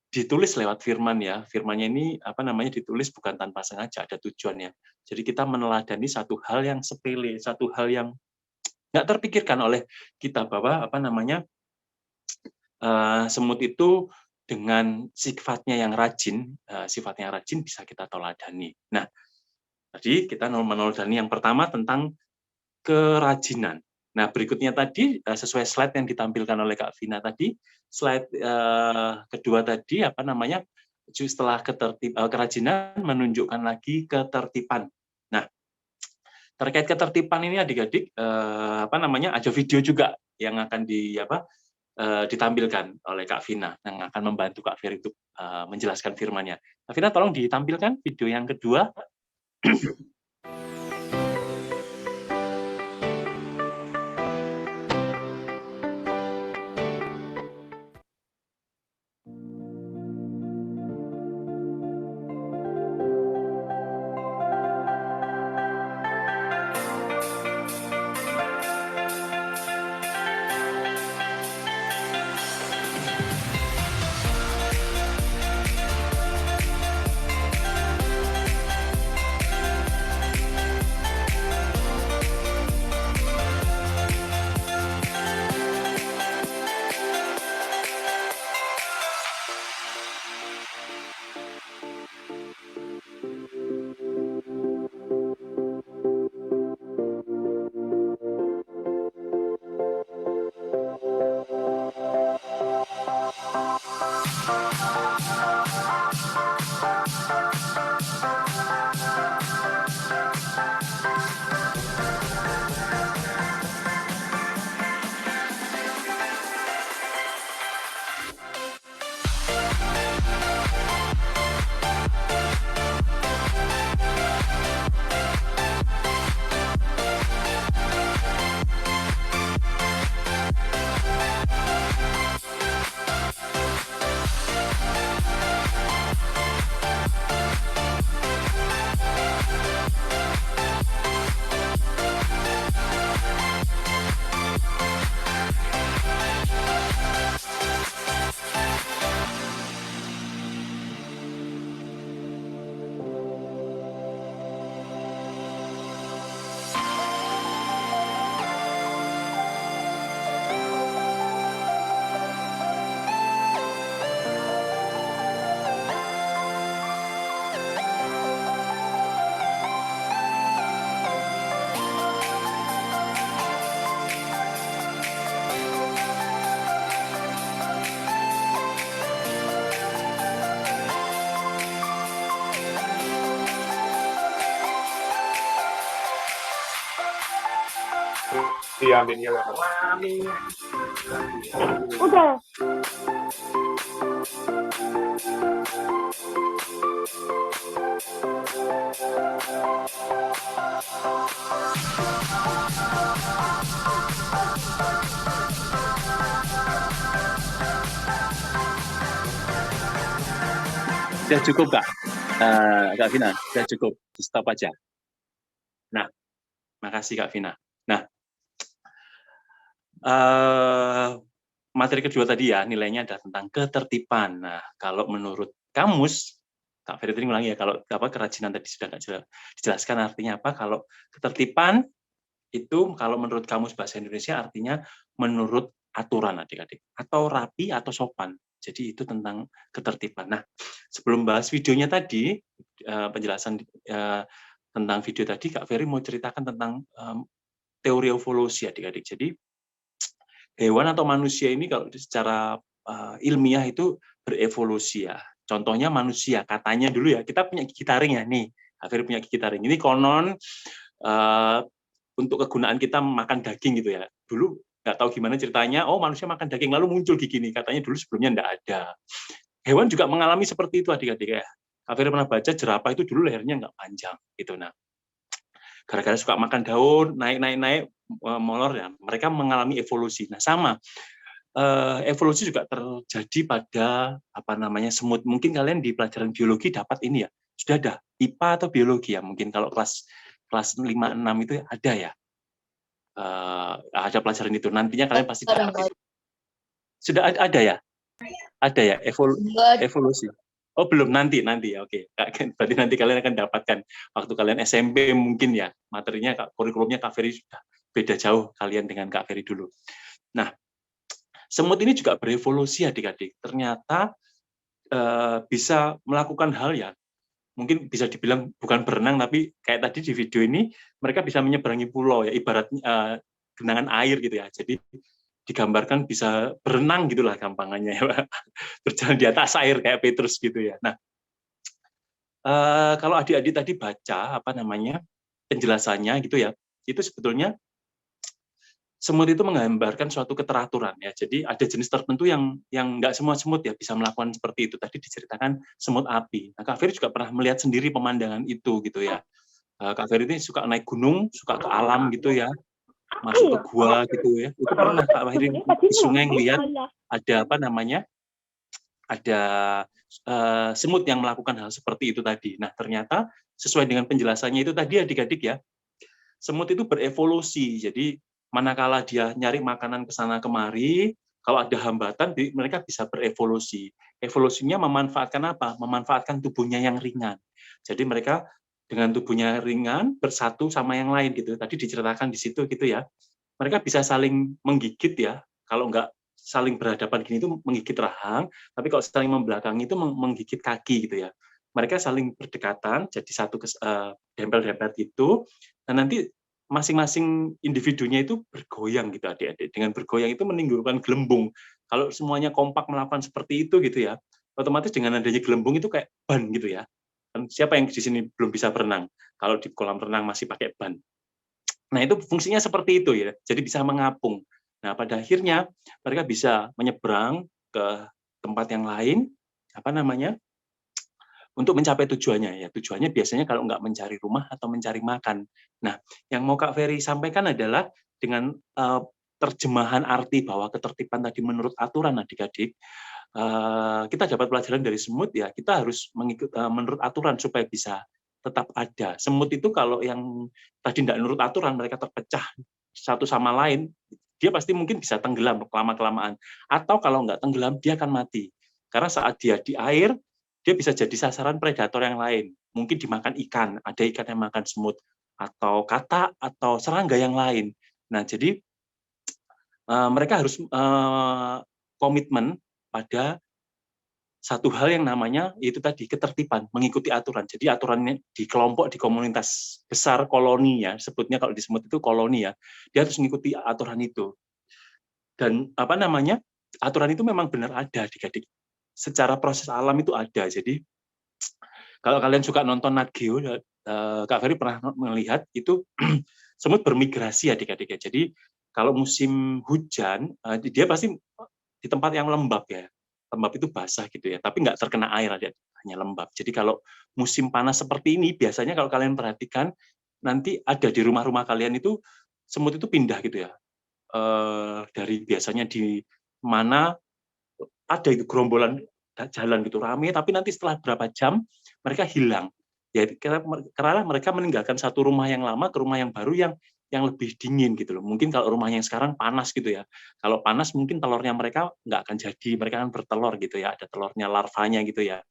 ditulis lewat firman ya. Firmannya ini ditulis bukan tanpa sengaja, ada tujuannya. Jadi kita meneladani satu hal yang sepele, satu hal yang nggak terpikirkan oleh kita, bahwa semut itu dengan sifatnya yang rajin bisa kita teladani. Nah, tadi kita meneladani yang pertama tentang kerajinan. Nah, berikutnya tadi sesuai slide yang ditampilkan oleh Kak Vina tadi, slide kedua tadi setelah kerajinan menunjukkan lagi ketertiban. Nah, terkait ketertiban ini adik-adik ada video juga yang akan ditampilkan oleh Kak Vina yang akan membantu Kak Ferry untuk menjelaskan firman-Nya. Kak Vina tolong ditampilkan video yang kedua. Iya, aminnya lewat. Udah. Sudah cukup, Kak? Kak Vina, sudah cukup. Di stop aja. Nah, makasih Kak Vina. Nah, materi kedua tadi ya, nilainya adalah tentang ketertiban. Nah, kalau menurut kamus, Kak Ferry tadi ngulangi ya, kalau kerajinan tadi sudah nggak dijelaskan artinya apa. Kalau ketertiban itu kalau menurut kamus bahasa Indonesia artinya menurut aturan adik-adik, atau rapi atau sopan. Jadi itu tentang ketertiban. Nah, sebelum bahas videonya tadi, penjelasan tentang video tadi, Kak Ferry mau ceritakan tentang teori evolusi adik-adik. Jadi hewan atau manusia ini kalau secara ilmiah itu berevolusi ya. Contohnya manusia, katanya dulu ya, kita punya gigi taring ya, nih, Kak Ferry punya gigi taring. Ini konon untuk kegunaan kita makan daging gitu ya. Dulu nggak tahu gimana ceritanya, oh manusia makan daging, lalu muncul gigi ini. Katanya dulu sebelumnya nggak ada. Hewan juga mengalami seperti itu adik-adik ya. Kak Ferry pernah baca jerapah itu dulu lehernya nggak panjang gitu. Nah, gara-gara suka makan daun, naik molor ya, mereka mengalami evolusi. Nah, sama evolusi juga terjadi pada apa namanya semut. Mungkin kalian di pelajaran biologi dapat ini ya, sudah ada IPA atau biologi ya, mungkin kalau kelas 5-6 itu ada ya, ada pelajaran itu. Nantinya kalian pasti dapat. Sudah ada ya, evolusi. Oh belum, nanti ya, oke. Berarti nanti kalian akan dapatkan waktu kalian SMP mungkin ya, materinya kurikulumnya Kak Ferry sudah beda jauh kalian dengan Kak Ferry dulu. Nah, semut ini juga berevolusi adik-adik. Ternyata bisa melakukan hal ya, mungkin bisa dibilang bukan berenang, tapi kayak tadi di video ini mereka bisa menyeberangi pulau ya, ibarat genangan air gitu ya. Jadi digambarkan bisa berenang gitulah gampangannya ya, berjalan di atas air kayak Petrus gitu ya. Nah, kalau adik-adik tadi baca apa namanya penjelasannya gitu ya, itu sebetulnya semut itu menggambarkan suatu keteraturan ya. Jadi ada jenis tertentu yang nggak semua semut ya bisa melakukan seperti itu. Tadi diceritakan semut api. Nah, Kak Ferry juga pernah melihat sendiri pemandangan itu gitu ya. Kak Ferry ini suka naik gunung, suka ke alam gitu ya, masuk ke gua gitu ya. Itu pernah Kak Ferry di sungai ngelihat ada apa namanya, ada semut yang melakukan hal seperti itu tadi. Nah, ternyata sesuai dengan penjelasannya itu tadi adik-adik ya, semut itu berevolusi. Jadi manakala dia nyari makanan ke sana kemari, kalau ada hambatan mereka bisa berevolusi. Evolusinya memanfaatkan apa? Memanfaatkan tubuhnya yang ringan. Jadi mereka dengan tubuhnya ringan bersatu sama yang lain gitu. Tadi diceritakan di situ gitu ya. Mereka bisa saling menggigit ya. Kalau nggak saling berhadapan gini itu menggigit rahang, tapi kalau saling membelakangi itu menggigit kaki gitu ya. Mereka saling berdekatan, jadi satu dempel-dempel gitu, dan nanti masing-masing individunya itu bergoyang gitu adik-adik. Dengan bergoyang itu menimbulkan gelembung. Kalau semuanya kompak melakukan seperti itu gitu ya, otomatis dengan adanya gelembung itu kayak ban gitu ya. Dan siapa yang di sini belum bisa berenang? Kalau di kolam renang masih pakai ban. Nah, itu fungsinya seperti itu ya. Jadi bisa mengapung. Nah, pada akhirnya mereka bisa menyeberang ke tempat yang lain, apa namanya, untuk mencapai tujuannya ya. Tujuannya biasanya kalau nggak mencari rumah atau mencari makan. Nah, yang mau Kak Ferry sampaikan adalah dengan terjemahan arti bahwa ketertiban tadi menurut aturan adik-adik, kita dapat pelajaran dari semut ya, kita harus mengikut menurut aturan supaya bisa tetap ada. Semut itu kalau yang tadi tidak menurut aturan, mereka terpecah satu sama lain, dia pasti mungkin bisa tenggelam lama-kelamaan. Atau kalau nggak tenggelam, dia akan mati. Karena saat dia di air, dia bisa jadi sasaran predator yang lain. Mungkin dimakan ikan, ada ikan yang makan semut, atau katak, atau serangga yang lain. Nah, jadi mereka harus komitmen pada satu hal yang namanya itu tadi ketertiban, mengikuti aturan. Jadi aturannya di kelompok, di komunitas besar koloni ya, sebutnya kalau di semut itu koloni ya, dia harus mengikuti aturan itu. Dan apa namanya, aturan itu memang benar ada adik-adik. Secara proses alam itu ada. Jadi kalau kalian suka nonton Nat Geo, Kak Ferry pernah melihat itu semut bermigrasi adik-adik ya. Jadi Kalau musim hujan, dia pasti di tempat yang lembab ya. Lembab itu basah gitu ya, tapi nggak terkena air, hanya lembab. Jadi kalau musim panas seperti ini, biasanya kalau kalian perhatikan, nanti ada di rumah-rumah kalian itu, semut itu pindah gitu ya. Dari biasanya di mana ada itu gerombolan jalan gitu rame, tapi nanti setelah berapa jam mereka hilang. Ya karena mereka meninggalkan satu rumah yang lama ke rumah yang baru yang lebih dingin gitu loh. Mungkin kalau rumahnya yang sekarang panas gitu ya. Kalau panas mungkin telurnya mereka nggak akan jadi, mereka akan bertelur gitu ya, ada telurnya larvanya gitu ya.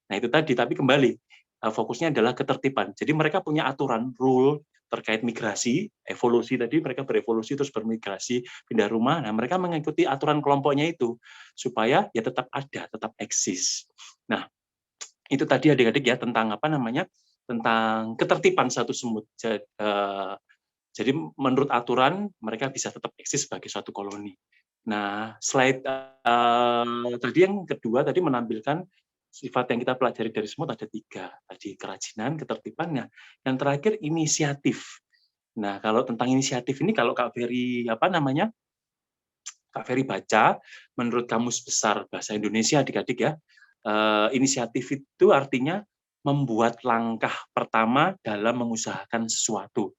Nah itu tadi, tapi kembali fokusnya adalah ketertiban. Jadi mereka punya aturan, rule terkait migrasi, evolusi tadi mereka berevolusi terus bermigrasi, pindah rumah. Nah mereka mengikuti aturan kelompoknya itu supaya ya tetap ada, tetap eksis. Nah itu tadi adik-adik ya tentang apa namanya, tentang ketertiban satu semut. Jadi menurut aturan mereka bisa tetap eksis sebagai suatu koloni. Nah slide tadi yang kedua tadi menampilkan sifat yang kita pelajari dari semut ada 3. Tadi kerajinan, ketertibannya. Yang terakhir inisiatif. Nah, kalau tentang inisiatif ini kalau Kak Ferry Kak Ferry baca menurut Kamus Besar Bahasa Indonesia adik-adik ya, inisiatif itu artinya membuat langkah pertama dalam mengusahakan sesuatu.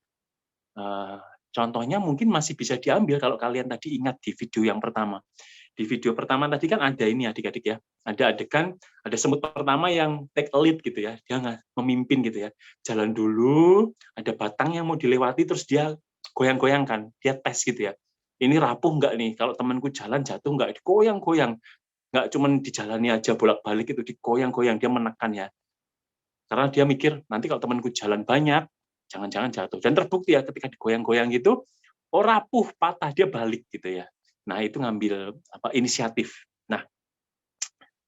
Contohnya mungkin masih bisa diambil kalau kalian tadi ingat di video yang pertama. Di video pertama tadi kan ada ini adik-adik ya, ada adegan, ada semut pertama yang take a lead gitu ya, dia memimpin gitu ya, jalan dulu, ada batang yang mau dilewati terus dia goyang-goyangkan, dia tes gitu ya, ini rapuh nggak nih, kalau temanku jalan jatuh nggak, digoyang-goyang, nggak cuman dijalani aja bolak-balik itu, digoyang-goyang, dia menekan ya, karena dia mikir nanti kalau temanku jalan banyak, jangan-jangan jatuh, dan terbukti ya ketika digoyang-goyang gitu, oh rapuh, patah, dia balik gitu ya. Nah, itu ngambil inisiatif. Nah,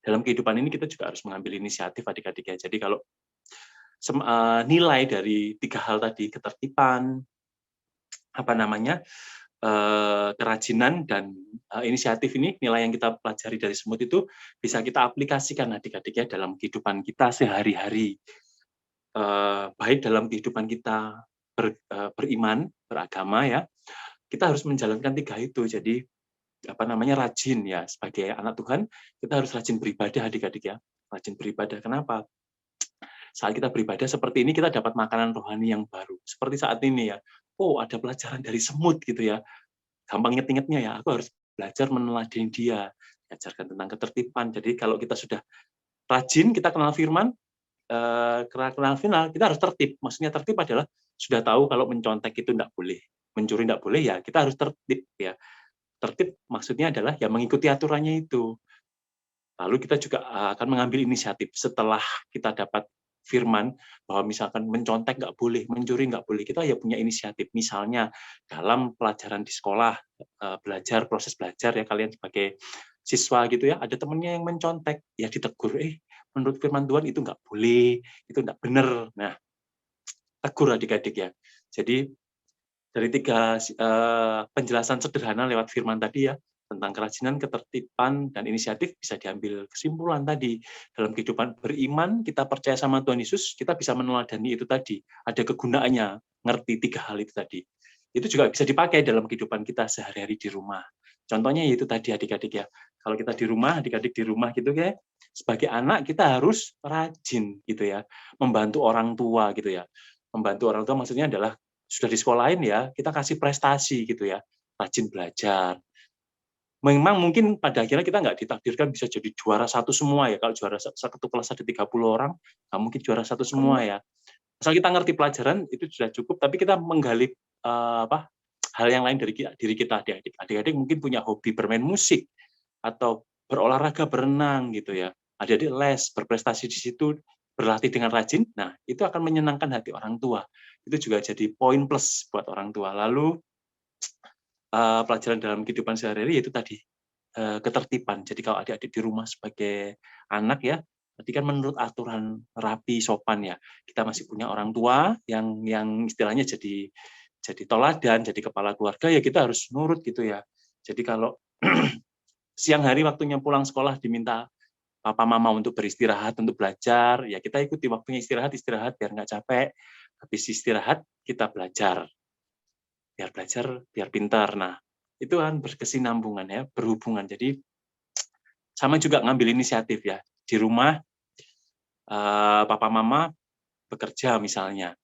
dalam kehidupan ini kita juga harus mengambil inisiatif adik-adik ya. Jadi kalau nilai dari 3 hal tadi, ketertiban, kerajinan dan inisiatif ini, nilai yang kita pelajari dari semut itu bisa kita aplikasikan adik-adik ya dalam kehidupan kita sehari-hari. Baik dalam kehidupan kita beriman, beragama ya, kita harus menjalankan 3 itu. Jadi rajin ya, sebagai anak Tuhan kita harus rajin beribadah adik-adik ya, rajin beribadah. Kenapa? Saat kita beribadah seperti ini kita dapat makanan rohani yang baru. Seperti saat ini ya, oh ada pelajaran dari semut gitu ya, gampang inget-ingetnya ya, aku harus belajar meneladani dia, diajarkan tentang ketertiban. Jadi kalau kita sudah rajin, kita kenal firman, kenal final, kita harus tertib. Maksudnya tertib adalah sudah tahu kalau mencontek itu tidak boleh, mencuri tidak boleh ya, kita harus tertib ya. Tertib maksudnya adalah ya mengikuti aturannya itu. Lalu kita juga akan mengambil inisiatif setelah kita dapat firman bahwa misalkan mencontek nggak boleh, mencuri nggak boleh, kita ya punya inisiatif. Misalnya dalam pelajaran di sekolah, belajar, proses belajar ya kalian sebagai siswa gitu ya, ada temennya yang mencontek, ya ditegur, menurut firman Tuhan itu nggak boleh, itu nggak benar. Nah, tegur adik-adik ya. Jadi dari 3 penjelasan sederhana lewat firman tadi ya, tentang kerajinan, ketertiban, dan inisiatif bisa diambil kesimpulan tadi. Dalam kehidupan beriman, kita percaya sama Tuhan Yesus, kita bisa meneladani itu tadi. Ada kegunaannya, ngerti 3 hal itu tadi. Itu juga bisa dipakai dalam kehidupan kita sehari-hari di rumah. Contohnya yaitu tadi adik-adik ya. Kalau kita di rumah, adik-adik di rumah gitu ya, sebagai anak kita harus rajin gitu ya, membantu orang tua gitu ya. Membantu orang tua maksudnya adalah sudah di sekolahin ya, kita kasih prestasi gitu ya, rajin belajar. Memang mungkin pada akhirnya kita nggak ditakdirkan bisa jadi juara 1 semua ya, kalau juara 1 kelas ada 30 orang, nggak mungkin juara 1 semua ya. Asal kita ngerti pelajaran itu sudah cukup, tapi kita menggali hal yang lain dari diri kita adik-adik. Adik-adik mungkin punya hobi bermain musik, atau berolahraga, berenang gitu ya. Adik-adik les, berprestasi di situ, berlatih dengan rajin, nah itu akan menyenangkan hati orang tua. Itu juga jadi poin plus buat orang tua. Lalu pelajaran dalam kehidupan sehari-hari yaitu tadi ketertiban. Jadi kalau adik-adik di rumah sebagai anak ya, berarti kan menurut aturan rapi sopan ya. Kita masih punya orang tua yang istilahnya jadi toladan, jadi kepala keluarga ya kita harus nurut gitu ya. Jadi kalau siang hari waktunya pulang sekolah diminta papa mama untuk beristirahat, untuk belajar, ya kita ikuti waktunya istirahat biar nggak capek. Habis istirahat kita belajar. biar belajar, biar pintar. Nah, itu kan berkesinambungan ya, berhubungan. Jadi sama juga ngambil inisiatif ya. Di rumah papa mama bekerja misalnya.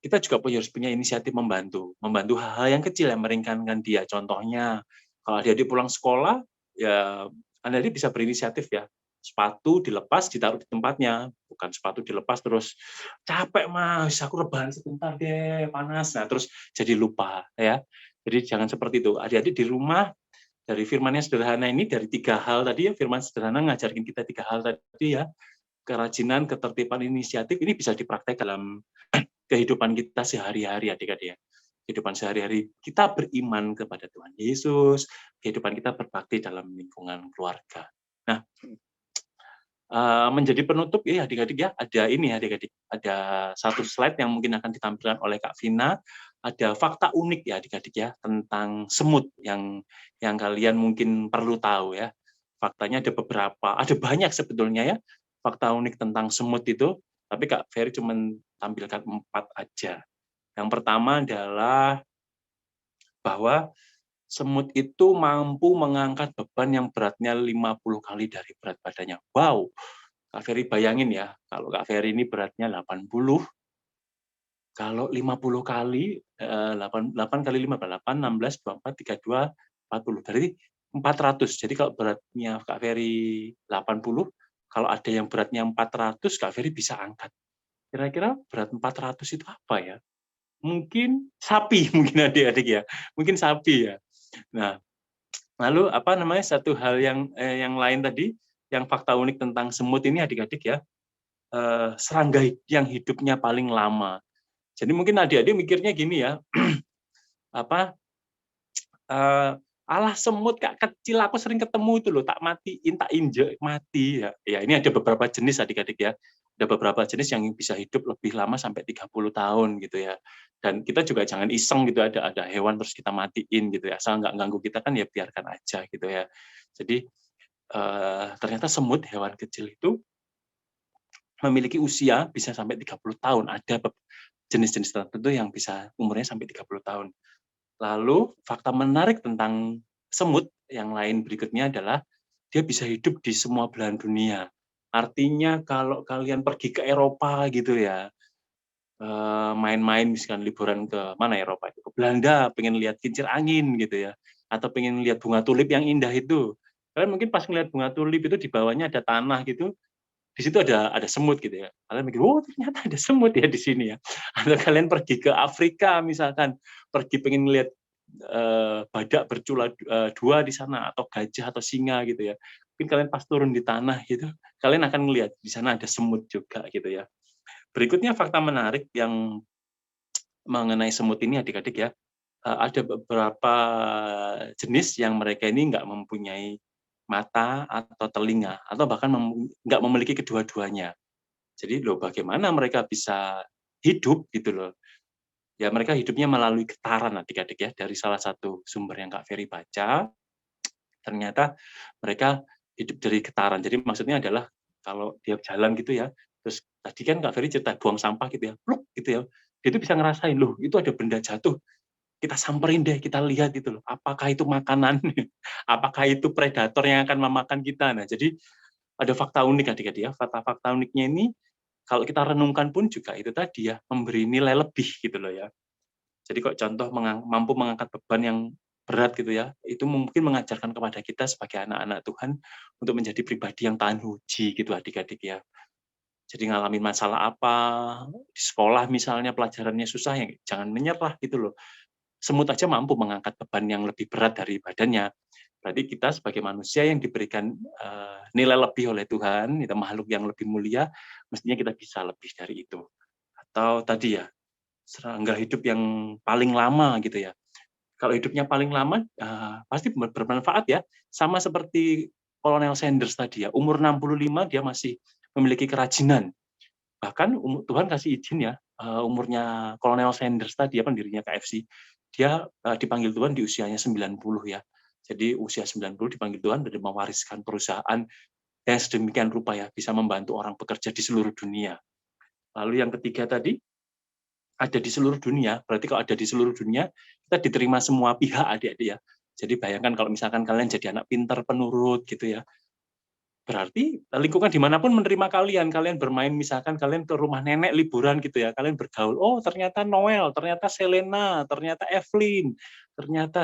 Kita juga harus punya inisiatif membantu hal-hal yang kecil yang meringankan dia. Contohnya, kalau adik-adik pulang sekolah, ya adik-adik bisa berinisiatif ya. Sepatu dilepas, ditaruh di tempatnya. Bukan sepatu dilepas terus, capek mas, aku rebahan sebentar deh, panas. Nah, terus jadi lupa ya. Jadi jangan seperti itu. Adik-adik di rumah, dari firman yang sederhana ini, dari 3 hal tadi ya, firman sederhana ngajarin kita 3 hal tadi ya, kerajinan, ketertiban, inisiatif, ini bisa dipraktek dalam kehidupan kita sehari-hari adik-adik ya. Kehidupan sehari-hari kita beriman kepada Tuhan Yesus, kehidupan kita berbakti dalam lingkungan keluarga. Nah, menjadi penutup ya adik-adik ya, ada ini adik-adik, ada satu slide yang mungkin akan ditampilkan oleh Kak Vina, ada fakta unik ya adik-adik ya, tentang semut yang kalian mungkin perlu tahu ya. Faktanya ada beberapa, ada banyak sebetulnya ya, fakta unik tentang semut itu, tapi Kak Ferry cuma tampilkan 4 aja. Yang pertama adalah bahwa semut itu mampu mengangkat beban yang beratnya 50 kali dari berat badannya. Wow, Kak Ferry bayangin ya, kalau Kak Ferry ini beratnya 80, kalau 50 kali, 8 kali 5, 8, 16, 24, 32, 40. Berarti 400. Jadi kalau beratnya Kak Ferry 80, kalau ada yang beratnya 400, Kak Ferry bisa angkat. Kira-kira berat 400 itu apa ya? Mungkin sapi, mungkin adik-adik ya. Mungkin sapi ya. Nah, lalu apa namanya, satu hal yang lain tadi, yang fakta unik tentang semut ini adik-adik ya, serangga yang hidupnya paling lama. Jadi mungkin adik-adik mikirnya gini ya, apa, alah semut Kak kecil, aku sering ketemu itu loh, tak matiin, tak injek, mati. Ya ini ada beberapa jenis adik-adik ya. Ada beberapa jenis yang bisa hidup lebih lama sampai 30 tahun gitu ya. Dan kita juga jangan iseng gitu, ada hewan terus kita matiin gitu ya. Asal nggak ganggu kita kan ya biarkan aja gitu ya. Jadi ternyata semut, hewan kecil itu memiliki usia bisa sampai 30 tahun. Ada jenis-jenis tertentu yang bisa umurnya sampai 30 tahun. Lalu fakta menarik tentang semut yang lain berikutnya adalah dia bisa hidup di semua belahan dunia. Artinya kalau kalian pergi ke Eropa gitu ya, main-main misalkan liburan ke mana Eropa itu, ke Belanda, pengen lihat kincir angin gitu ya, atau pengen lihat bunga tulip yang indah itu. Kalian mungkin pas ngelihat bunga tulip itu di bawahnya ada tanah gitu, di situ ada semut gitu ya. Kalian mikir, oh ternyata ada semut ya di sini ya. Atau kalian pergi ke Afrika misalkan, pergi pengen lihat badak bercula 2 di sana, atau gajah atau singa gitu ya. Mungkin kalian pas turun di tanah gitu, kalian akan melihat di sana ada semut juga gitu ya. Berikutnya fakta menarik yang mengenai semut ini adik-adik ya, ada beberapa jenis yang mereka ini nggak mempunyai mata atau telinga, atau bahkan nggak memiliki kedua-duanya. Jadi loh bagaimana mereka bisa hidup gitu loh. Ya mereka hidupnya melalui getaran adik-adik ya, dari salah satu sumber yang Kak Ferry baca, ternyata mereka hidup dari getaran. Jadi maksudnya adalah kalau dia jalan gitu ya, terus tadi kan Kak Ferry cerita buang sampah gitu ya, pluk gitu ya, dia itu bisa ngerasain, loh itu ada benda jatuh, kita samperin deh, kita lihat itu loh, apakah itu makanan, apakah itu predator yang akan memakan kita. Nah, jadi ada fakta unik adik-adik ya, fakta-fakta uniknya ini kalau kita renungkan pun juga itu tadi ya, memberi nilai lebih gitu loh ya. Jadi kok contoh mampu mengangkat beban yang berat gitu ya, itu mungkin mengajarkan kepada kita sebagai anak-anak Tuhan untuk menjadi pribadi yang tahan uji gitu adik-adik ya. Jadi ngalamin masalah apa, di sekolah misalnya pelajarannya susah, ya jangan menyerah gitu loh. Semut aja mampu mengangkat beban yang lebih berat dari badannya. Berarti kita sebagai manusia yang diberikan nilai lebih oleh Tuhan, kita makhluk yang lebih mulia, mestinya kita bisa lebih dari itu. Atau tadi ya, serangga hidup yang paling lama gitu ya. Kalau hidupnya paling lama, pasti bermanfaat ya. Sama seperti Kolonel Sanders tadi ya, umur 65 dia masih memiliki kerajinan. Bahkan Tuhan kasih izin ya, umurnya Kolonel Sanders tadi ya, pendirinya KFC, dia dipanggil Tuhan di usianya 90 ya. Jadi usia 90 dipanggil Tuhan dan mewariskan perusahaan yang sedemikian rupa ya, bisa membantu orang bekerja di seluruh dunia. Lalu yang ketiga tadi, ada di seluruh dunia. Berarti kalau ada di seluruh dunia, kita diterima semua pihak adik-adik ya. Jadi bayangkan kalau misalkan kalian jadi anak pintar, penurut gitu ya. Berarti lingkungan dimanapun menerima kalian. Kalian bermain, misalkan kalian ke rumah nenek liburan gitu ya. Kalian bergaul, oh ternyata Noel, ternyata Selena, ternyata Evelyn, ternyata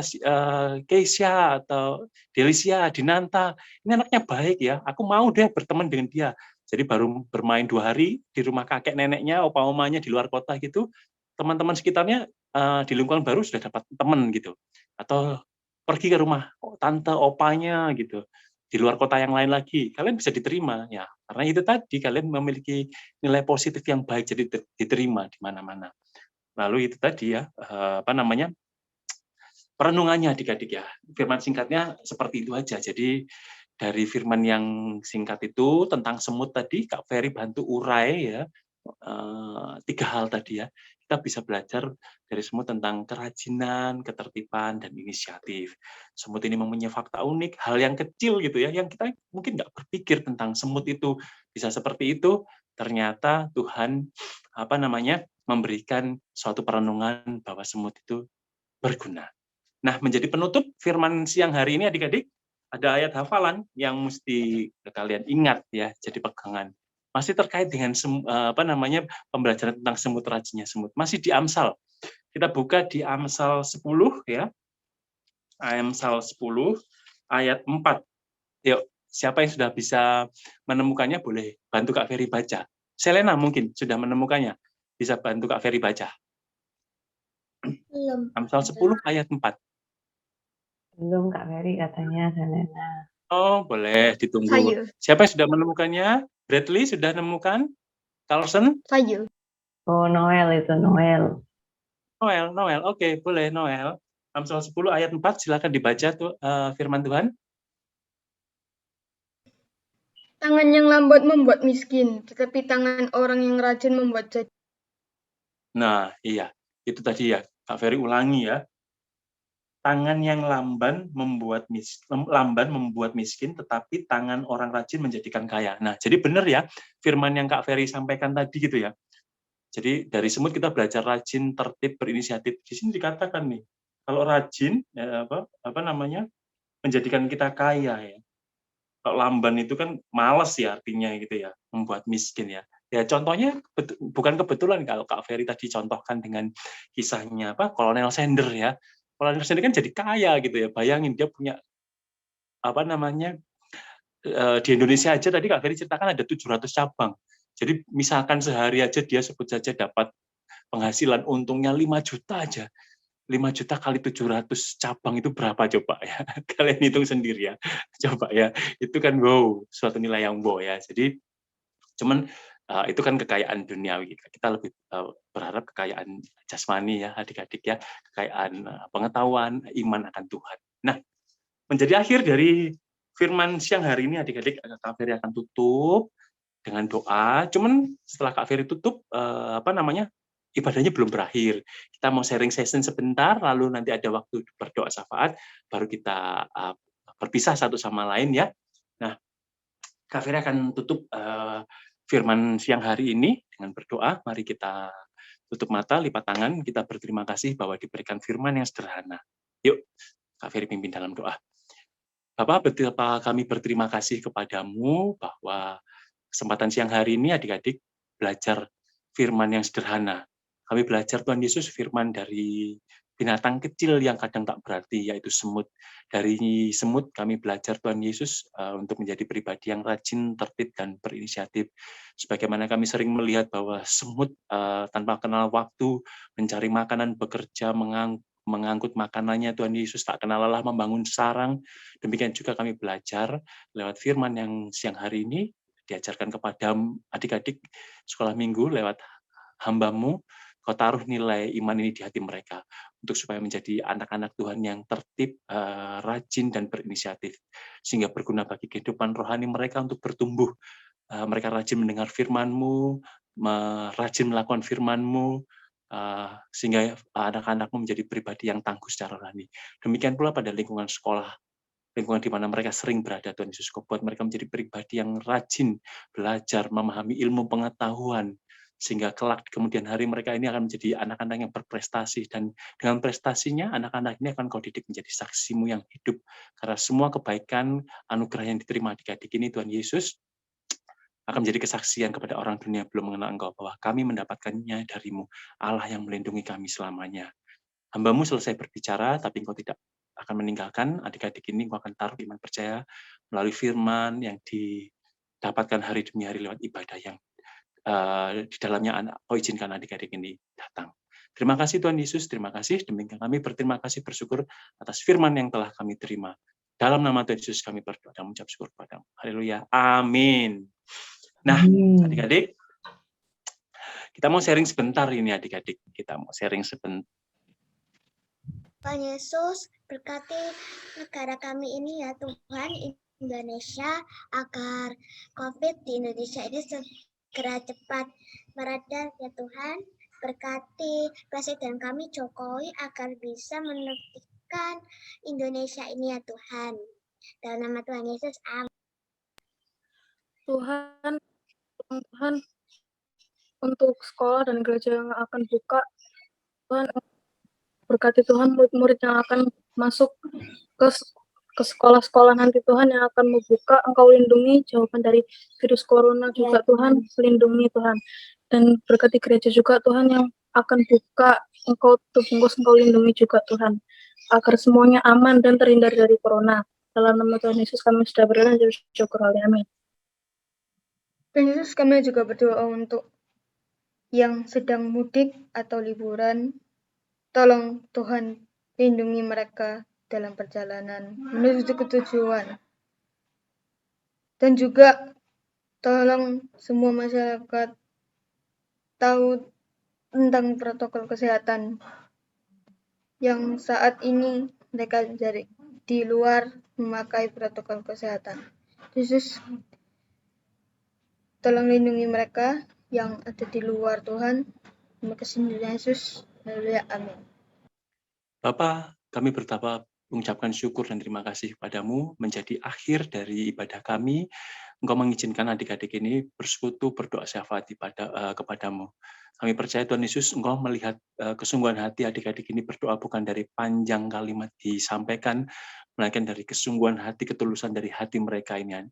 Keisha atau Delicia, Dinanta. Ini anaknya baik ya, aku mau deh berteman dengan dia. Jadi baru bermain 2 hari di rumah kakek neneknya, opa-omanya di luar kota gitu, teman-teman sekitarnya di lingkungan baru sudah dapat teman gitu. Atau pergi ke rumah tante, opanya gitu, di luar kota yang lain lagi, kalian bisa diterima ya, karena itu tadi kalian memiliki nilai positif yang baik, jadi diterima di mana-mana. Lalu itu tadi ya, perenungannya adik-adik ya, firman singkatnya seperti itu aja. Jadi dari firman yang singkat itu tentang semut tadi, Kak Ferry bantu urai ya, 3 hal tadi ya. Kita bisa belajar dari semut tentang kerajinan, ketertiban, dan inisiatif. Semut ini mempunyai fakta unik, hal yang kecil gitu ya, yang kita mungkin nggak berpikir tentang semut itu bisa seperti itu. Ternyata Tuhan memberikan suatu perenungan bahwa semut itu berguna. Nah, menjadi penutup firman siang hari ini adik-adik, ada ayat hafalan yang mesti kalian ingat ya, jadi pegangan. Masih terkait dengan pembelajaran tentang semut, rajinnya semut. Masih di Amsal. Kita buka di Amsal 10 ya. Amsal 10 ayat 4. Yuk, siapa yang sudah bisa menemukannya boleh bantu Kak Ferry baca. Selena mungkin sudah menemukannya. Bisa bantu Kak Ferry baca. Belum. Amsal 10 ayat 4. Belum Kak Ferry katanya Selena. Oh, boleh ditunggu. Saya. Siapa yang sudah menemukannya? Bradley sudah menemukan? Carlson? Saya. Oh, Noel itu, Noel. Noel. Oke, boleh Noel. Amsal 10 ayat 4, silakan dibaca tuh firman Tuhan. Tangan yang lambat membuat miskin, tetapi tangan orang yang rajin membuat jajah. Nah, iya. Itu tadi ya, Kak Ferry ulangi ya. Tangan yang lamban membuat miskin, tetapi tangan orang rajin menjadikan kaya. Nah, jadi benar ya, firman yang Kak Ferry sampaikan tadi gitu ya. Jadi dari semut kita belajar rajin, tertib, berinisiatif. Di sini dikatakan nih, kalau rajin, menjadikan kita kaya ya. Kalau lamban itu kan malas ya artinya gitu ya, membuat miskin ya. Ya contohnya bukan kebetulan kalau Kak Ferry tadi contohkan dengan kisahnya Kolonel Sender ya. Kolonel Sender kan jadi kaya gitu ya. Bayangin dia punya di Indonesia aja tadi Kak Ferry ceritakan ada 700 cabang. Jadi misalkan sehari aja dia sebut saja dapat penghasilan untungnya 5 juta aja. 5 juta kali 700 cabang itu berapa coba ya? Kalian hitung sendiri ya. Coba ya. Itu kan wow, suatu nilai yang wow ya. Jadi cuman itu kan kekayaan duniawi. Kita lebih berharap kekayaan jasmani ya adik-adik ya. Kekayaan pengetahuan, iman akan Tuhan. Nah, menjadi akhir dari firman siang hari ini adik-adik, Kak Ferry akan tutup dengan doa. Cuman setelah Kak Ferry tutup, ibadahnya belum berakhir. Kita mau sharing session sebentar, lalu nanti ada waktu berdoa syafaat, baru kita berpisah satu sama lain ya. Nah, Kak Ferry akan tutup firman siang hari ini dengan berdoa. Mari kita tutup mata, lipat tangan, kita berterima kasih bahwa diberikan firman yang sederhana. Yuk, Kak Ferry pimpin dalam doa. Bapak, betapa kami berterima kasih kepadamu bahwa kesempatan siang hari ini adik-adik belajar firman yang sederhana. Kami belajar Tuhan Yesus firman dari binatang kecil yang kadang tak berarti, yaitu semut. Dari semut kami belajar Tuhan Yesus untuk menjadi pribadi yang rajin, tertib, dan berinisiatif. Sebagaimana kami sering melihat bahwa semut tanpa kenal waktu, mencari makanan, bekerja, mengangkut makanannya, Tuhan Yesus tak kenal lelah membangun sarang. Demikian juga kami belajar lewat firman yang siang hari ini, diajarkan kepada adik-adik sekolah minggu lewat hamba-Mu. Kau taruh nilai iman ini di hati mereka untuk supaya menjadi anak-anak Tuhan yang tertib, rajin, dan berinisiatif, sehingga berguna bagi kehidupan rohani mereka untuk bertumbuh. Mereka rajin mendengar firman-Mu, rajin melakukan firman-Mu, sehingga anak-anak-Mu menjadi pribadi yang tangguh secara rohani. Demikian pula pada lingkungan sekolah, lingkungan di mana mereka sering berada, Tuhan Yesus, Kau buat mereka menjadi pribadi yang rajin belajar, memahami ilmu pengetahuan, sehingga kelak di kemudian hari mereka ini akan menjadi anak-anak yang berprestasi, dan dengan prestasinya anak-anak ini akan Kau didik menjadi saksimu yang hidup, karena semua kebaikan anugerah yang diterima adik-adik ini Tuhan Yesus akan menjadi kesaksian kepada orang dunia belum mengenal Engkau, bahwa kami mendapatkannya darimu, Allah yang melindungi kami selamanya. Hamba-Mu selesai berbicara, tapi Engkau tidak akan meninggalkan adik-adik ini. Engkau akan taruh iman percaya melalui firman yang didapatkan hari demi hari lewat ibadah yang di dalamnya Kau izinkan adik-adik ini datang. Terima kasih Tuhan Yesus, terima kasih. Demikian kami berterima kasih, bersyukur atas firman yang telah kami terima. Dalam nama Tuhan Yesus kami berdoa dan mengucap syukur kepada-Mu. Haleluya. Amin. Nah, adik-adik, kita mau sharing sebentar ini adik-adik. Kita mau sharing sebentar. Tuhan Yesus, berkati negara kami ini ya Tuhan, Indonesia, agar COVID di Indonesia ini segera cepat mereda ya Tuhan. Berkati Presiden kami Jokowi agar bisa menertibkan Indonesia ini ya Tuhan. Dalam nama Tuhan Yesus, amin. Tuhan, untuk sekolah dan gereja yang akan buka, Tuhan berkati Tuhan murid-murid yang akan masuk ke sekolah-sekolah nanti Tuhan yang akan membuka, Engkau lindungi jauhkan dari virus corona juga Tuhan, lindungi Tuhan. Dan berkati gereja juga Tuhan yang akan buka, Engkau lindungi juga Tuhan, agar semuanya aman dan terhindar dari corona. Dalam nama Tuhan Yesus kami sudah berdoa dan bersyukur. Amin. Dan Yesus kami juga berdoa untuk yang sedang mudik atau liburan, tolong Tuhan lindungi mereka dalam perjalanan menuju ke tujuan. Dan juga tolong semua masyarakat tahu tentang protokol kesehatan yang saat ini mereka di luar memakai protokol kesehatan. Yesus, tolong lindungi mereka yang ada di luar Tuhan. Terima kasih Yesus. Haleluya. Amin. Bapa, kami bertapa mengucapkan syukur dan terima kasih kepadamu menjadi akhir dari ibadah kami. Engkau mengizinkan adik-adik ini bersekutu, berdoa syafaat kepadamu. Kami percaya Tuhan Yesus, Engkau melihat kesungguhan hati adik-adik ini berdoa bukan dari panjang kalimat disampaikan, melainkan dari kesungguhan hati, ketulusan dari hati mereka ini.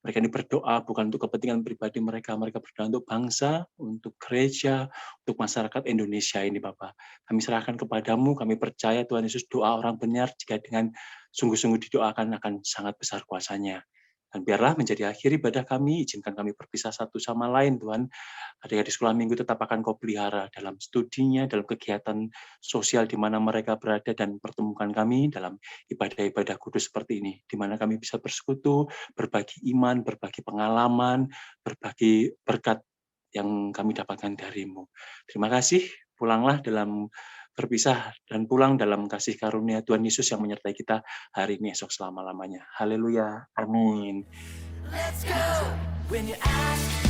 Mereka ini berdoa bukan untuk kepentingan pribadi mereka berdoa untuk bangsa, untuk gereja, untuk masyarakat Indonesia ini Bapak. Kami serahkan kepadamu, kami percaya Tuhan Yesus doa orang benar jika dengan sungguh-sungguh didoakan akan sangat besar kuasanya. Dan biarlah menjadi akhir ibadah kami, izinkan kami berpisah satu sama lain Tuhan. Adik-adik sekolah minggu tetap akan Kau pelihara dalam studinya, dalam kegiatan sosial di mana mereka berada, dan pertemukan kami dalam ibadah-ibadah kudus seperti ini, di mana kami bisa bersekutu, berbagi iman, berbagi pengalaman, berbagi berkat yang kami dapatkan darimu. Terima kasih, pulanglah dalam berpisah dan pulang dalam kasih karunia Tuhan Yesus yang menyertai kita hari ini, esok, selama-lamanya. Haleluya. Amin. Let's go. When you ask